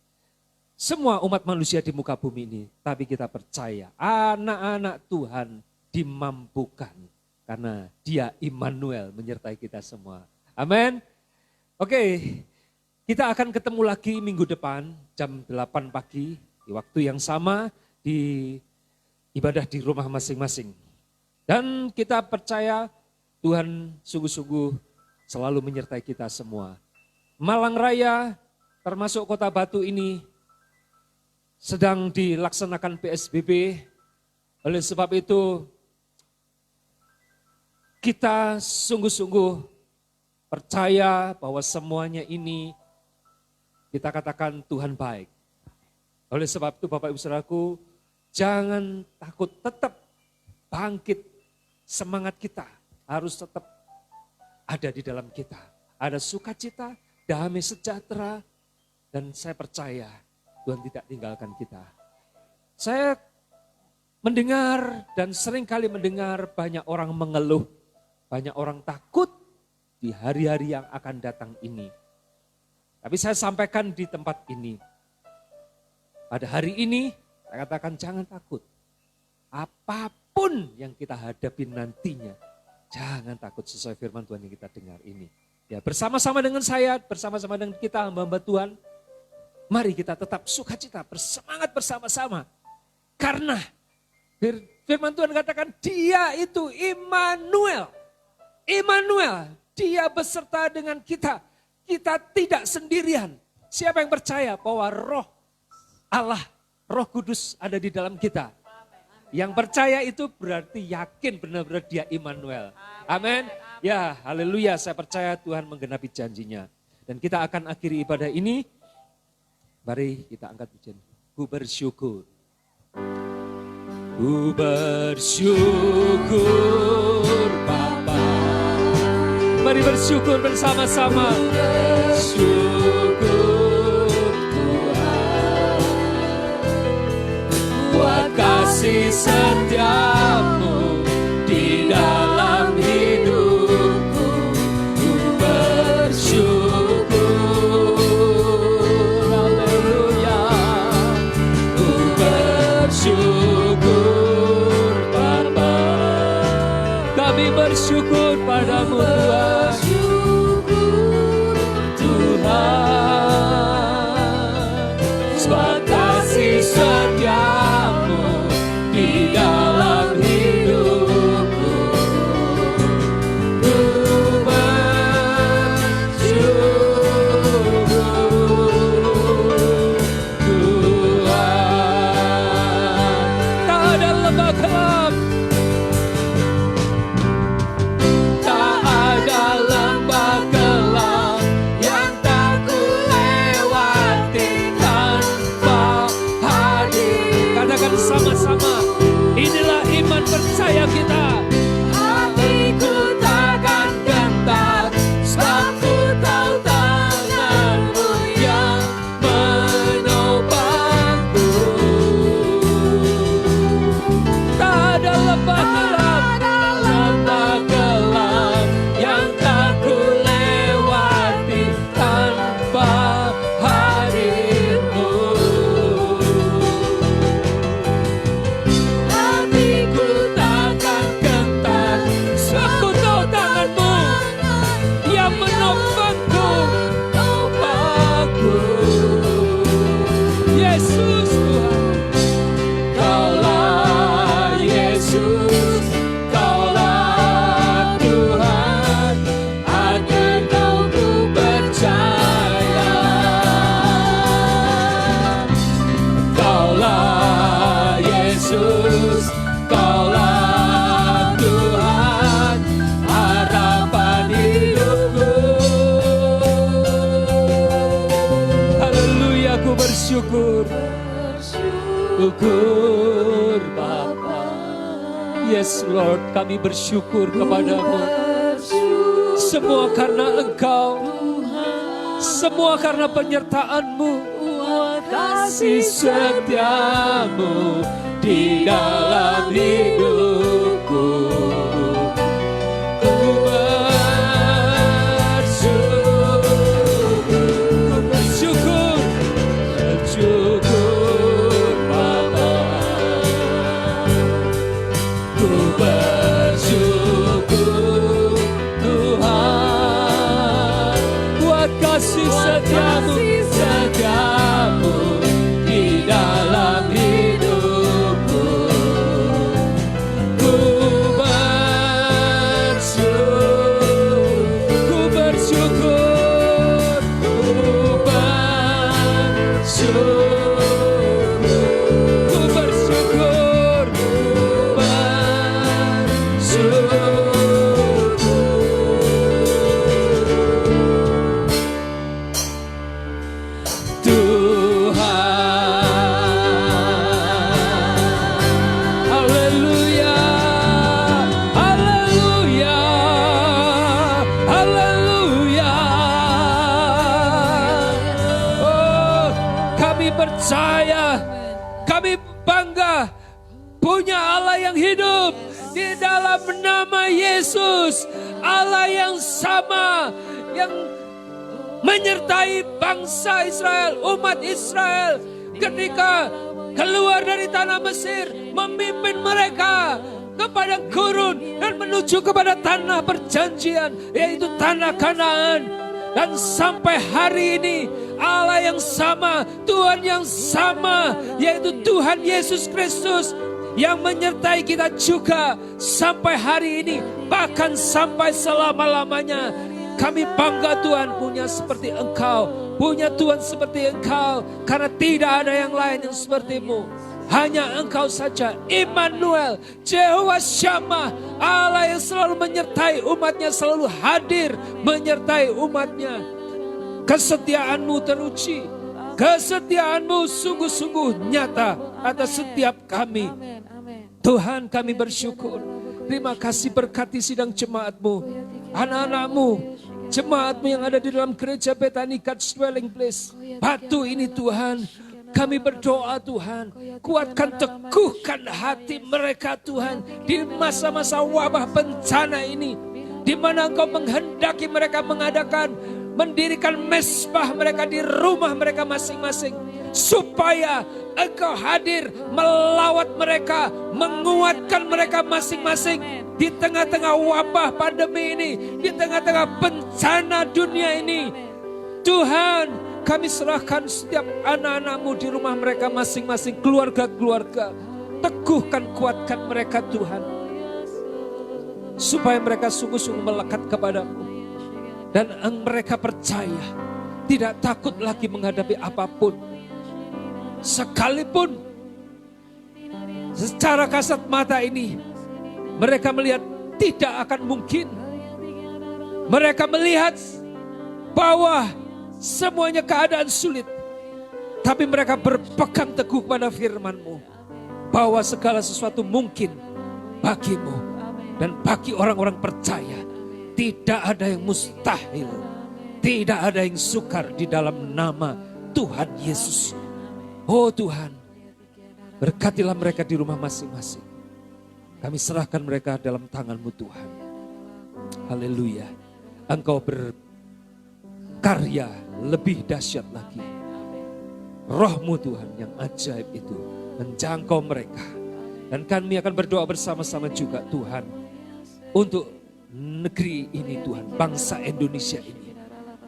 semua umat manusia di muka bumi ini. Tapi kita percaya anak-anak Tuhan dimampukan. Karena Dia Immanuel menyertai kita semua. Amin. Oke, kita akan ketemu lagi minggu depan jam 8 pagi. Di waktu yang sama di ibadah di rumah masing-masing. Dan kita percaya Tuhan sungguh-sungguh selalu menyertai kita semua. Malang Raya termasuk Kota Batu ini sedang dilaksanakan PSBB. Oleh sebab itu kita sungguh-sungguh percaya bahwa semuanya ini kita katakan Tuhan baik. Oleh sebab itu Bapak Ibu Saudaraku, jangan takut, tetap bangkit. Semangat kita harus tetap ada di dalam kita. Ada sukacita, damai sejahtera, dan saya percaya Tuhan tidak tinggalkan kita. Saya mendengar dan sering kali mendengar banyak orang mengeluh, banyak orang takut di hari-hari yang akan datang ini. Tapi saya sampaikan di tempat ini, pada hari ini saya katakan jangan takut. Apapun yang kita hadapi nantinya, jangan takut sesuai firman Tuhan yang kita dengar ini. Ya, bersama-sama dengan saya, bersama-sama dengan kita hamba-hamba Tuhan, mari kita tetap sukacita, bersemangat bersama-sama. Karena firman Tuhan katakan Dia itu Immanuel. Immanuel, Dia beserta dengan kita. Kita tidak sendirian. Siapa yang percaya bahwa roh Allah, Roh Kudus ada di dalam kita? Yang percaya itu berarti yakin benar-benar dia Immanuel. Amin. Ya, haleluya, saya percaya Tuhan menggenapi janjinya. Dan kita akan akhiri ibadah ini. Mari kita angkat pujian. Ku bersyukur. Ku bersyukur Bapa. Mari bersyukur bersama-sama. Bersyukur Tuhan buat kasih setiamu di dalam hidupku. Ku bersyukur. Haleluya. Ku bersyukur Bapa. Kami bersyukur padamu Tuhan. Tuhan, sebab kasih setiamu di dalam hidupku. Ku bersyukur Tuhan. Tak ada lembah gelap, tak ada lembah gelap yang tak kulewati tanpa hadir. Katakan sama-sama, inilah iman percaya kita. Hatiku takkan gentar, sebab ku tahu tangan-Mu yang menopangku. Tak ada lembah gelap yang tak kulewati tanpa hadir-Mu. Hatiku takkan gentar, sebab ku tahu tangan-Mu yang menopangku. Nopangku. Yesus Tuhan, Kaulah Yesus, Kaulah Tuhan, agar Kau ku percaya. Kaulah Yesus, Kaulah Tuhan, harapan hidupku. Haleluya, ku bersyukur. Syukur Bapa. Yes Lord, kami bersyukur kepadamu. Semua karena Engkau, semua karena penyertaan-Mu, kasih setiamu di dalam hidupku. Ku bersyukur, bersyukur Bapa. Ku bersyukur Tuhan buat kasih setiamu, setiamu di dalam hidupku. Ku bersyukur, ku bersyukur, ku bersyukur, ku bersyukur, ku bersyukur Tuhan. Haleluya, haleluya, haleluya. Oh, kami percaya, kami bangga punya Allah yang hidup di dalam nama Yesus. Allah yang sama, yang menyertai bangsa Israel, umat Israel ketika keluar dari tanah Mesir, memimpin mereka ke padang gurun dan menuju kepada tanah perjanjian, yaitu tanah Kanaan. Dan sampai hari ini Allah yang sama, Tuhan yang sama, yaitu Tuhan Yesus Kristus yang menyertai kita juga sampai hari ini, bahkan sampai selama-lamanya. kami bangga Tuhan punya seperti Engkau, punya Tuhan seperti Engkau, karena tidak ada yang lain yang seperti-Mu. Hanya Engkau saja, Immanuel, Jehovah Shammah, Allah yang selalu menyertai umatnya, selalu hadir menyertai umatnya. Kesetiaan-Mu teruji, kesetiaan-Mu sungguh-sungguh nyata atas setiap kami. Tuhan, kami bersyukur. Terima kasih, berkati sidang jemaat-Mu, anak-anak-Mu, jemaat-Mu yang ada di dalam gereja Bethany Church Dwelling Place. Batu ini Tuhan, kami berdoa Tuhan, kuatkan, teguhkan hati mereka Tuhan di masa-masa wabah bencana ini, di mana Engkau menghendaki mereka mendirikan mesbah mereka di rumah mereka masing-masing, supaya Engkau hadir melawat mereka, menguatkan mereka masing-masing di tengah-tengah wabah pandemi ini, di tengah-tengah bencana dunia ini. Tuhan, kami serahkan setiap anak-anak-Mu di rumah mereka masing-masing, keluarga-keluarga. Teguhkan, kuatkan mereka Tuhan, supaya mereka sungguh-sungguh melekat kepadamu. Dan mereka percaya, tidak takut lagi menghadapi apapun. Sekalipun secara kasat mata ini mereka melihat tidak akan mungkin. Mereka melihat bahwa semuanya keadaan sulit. Tapi mereka berpegang teguh pada firman-Mu, bahwa segala sesuatu mungkin bagi-Mu. Dan bagi orang-orang percaya, tidak ada yang mustahil, tidak ada yang sukar di dalam nama Tuhan Yesus. Oh Tuhan, berkatilah mereka di rumah masing-masing. Kami serahkan mereka dalam tangan-Mu Tuhan. Haleluya. Engkau berkarya lebih dahsyat lagi. Roh-Mu Tuhan yang ajaib itu menjangkau mereka. Dan kami akan berdoa bersama-sama juga Tuhan, untuk negeri ini Tuhan, bangsa Indonesia ini.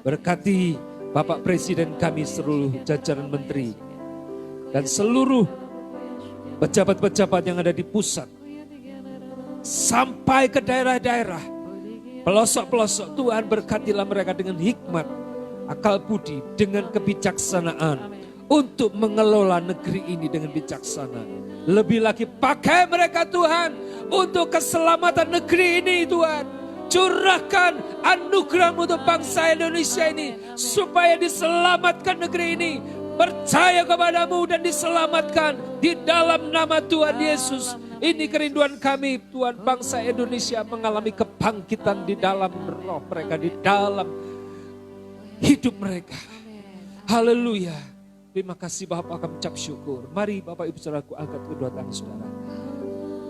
Berkati Bapak Presiden kami, seluruh jajaran menteri, dan seluruh pejabat-pejabat yang ada di pusat, sampai ke daerah-daerah, pelosok-pelosok. Tuhan, berkatilah mereka dengan hikmat, akal budi, dengan kebijaksanaan, untuk mengelola negeri ini dengan bijaksana. Lebih lagi pakai mereka Tuhan, untuk keselamatan negeri ini Tuhan. Curahkan anugerah-Mu untuk bangsa Indonesia ini, supaya diselamatkan negeri ini. Percaya kepadamu dan diselamatkan di dalam nama Tuhan Yesus. Ini kerinduan kami Tuhan, bangsa Indonesia mengalami kebangkitan di dalam roh mereka, di dalam hidup mereka. Haleluya. Terima kasih Bapak, kami ucap syukur. Mari Bapak Ibu Saudaraku, angkat kedua tangan saudara.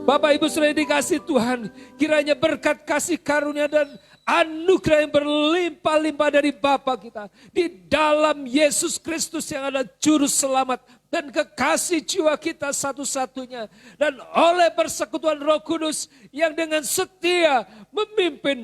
Bapak Ibu Saudara dikasih Tuhan, kiranya berkat kasih karunia dan anugerah yang berlimpah-limpah dari Bapa kita di dalam Yesus Kristus yang adalah juru selamat dan kekasih jiwa kita satu-satunya, dan oleh persekutuan Roh Kudus yang dengan setia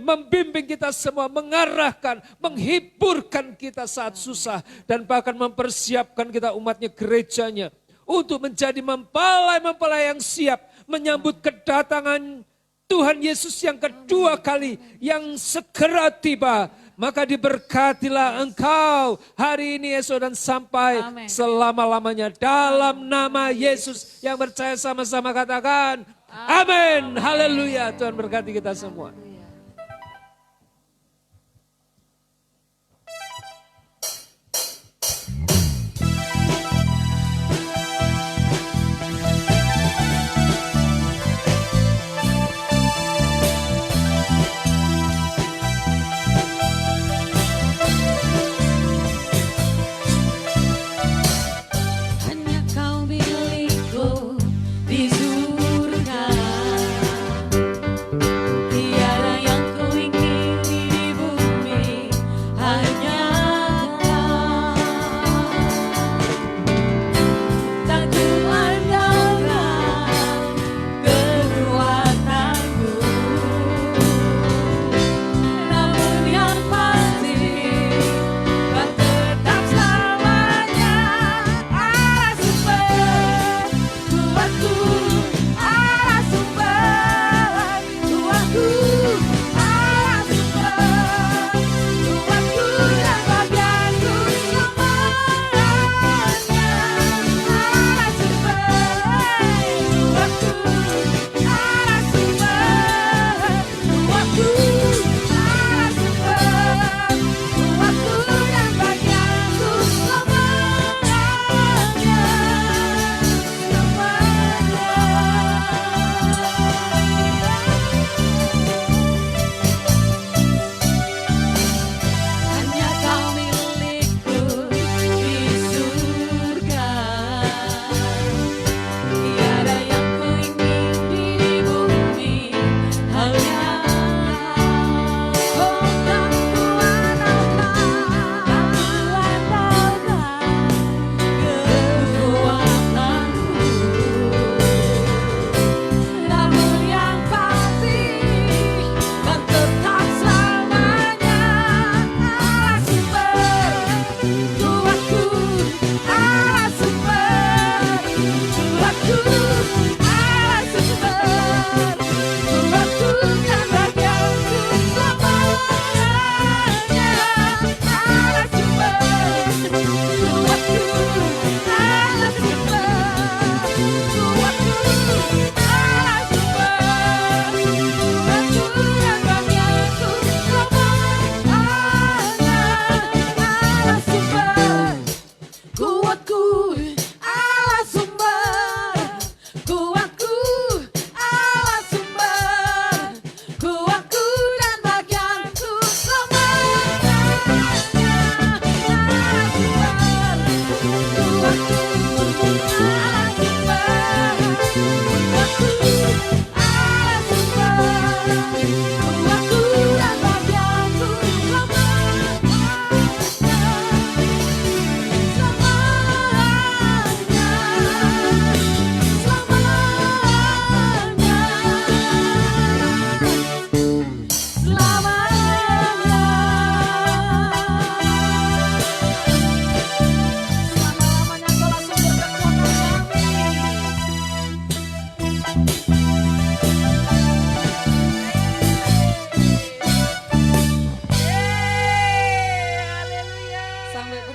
membimbing kita semua, mengarahkan, menghiburkan kita saat susah, dan bahkan mempersiapkan kita umatnya, gerejanya, untuk menjadi mempelai-mempelai yang siap menyambut kedatangan Tuhan Yesus yang kedua kali, yang segera tiba. Maka diberkatilah engkau hari ini, esok, dan sampai selama-lamanya. Dalam nama Yesus, yang percaya sama-sama katakan amin. Haleluya. Tuhan berkati kita semua. Tiada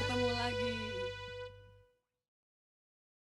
bertemu lagi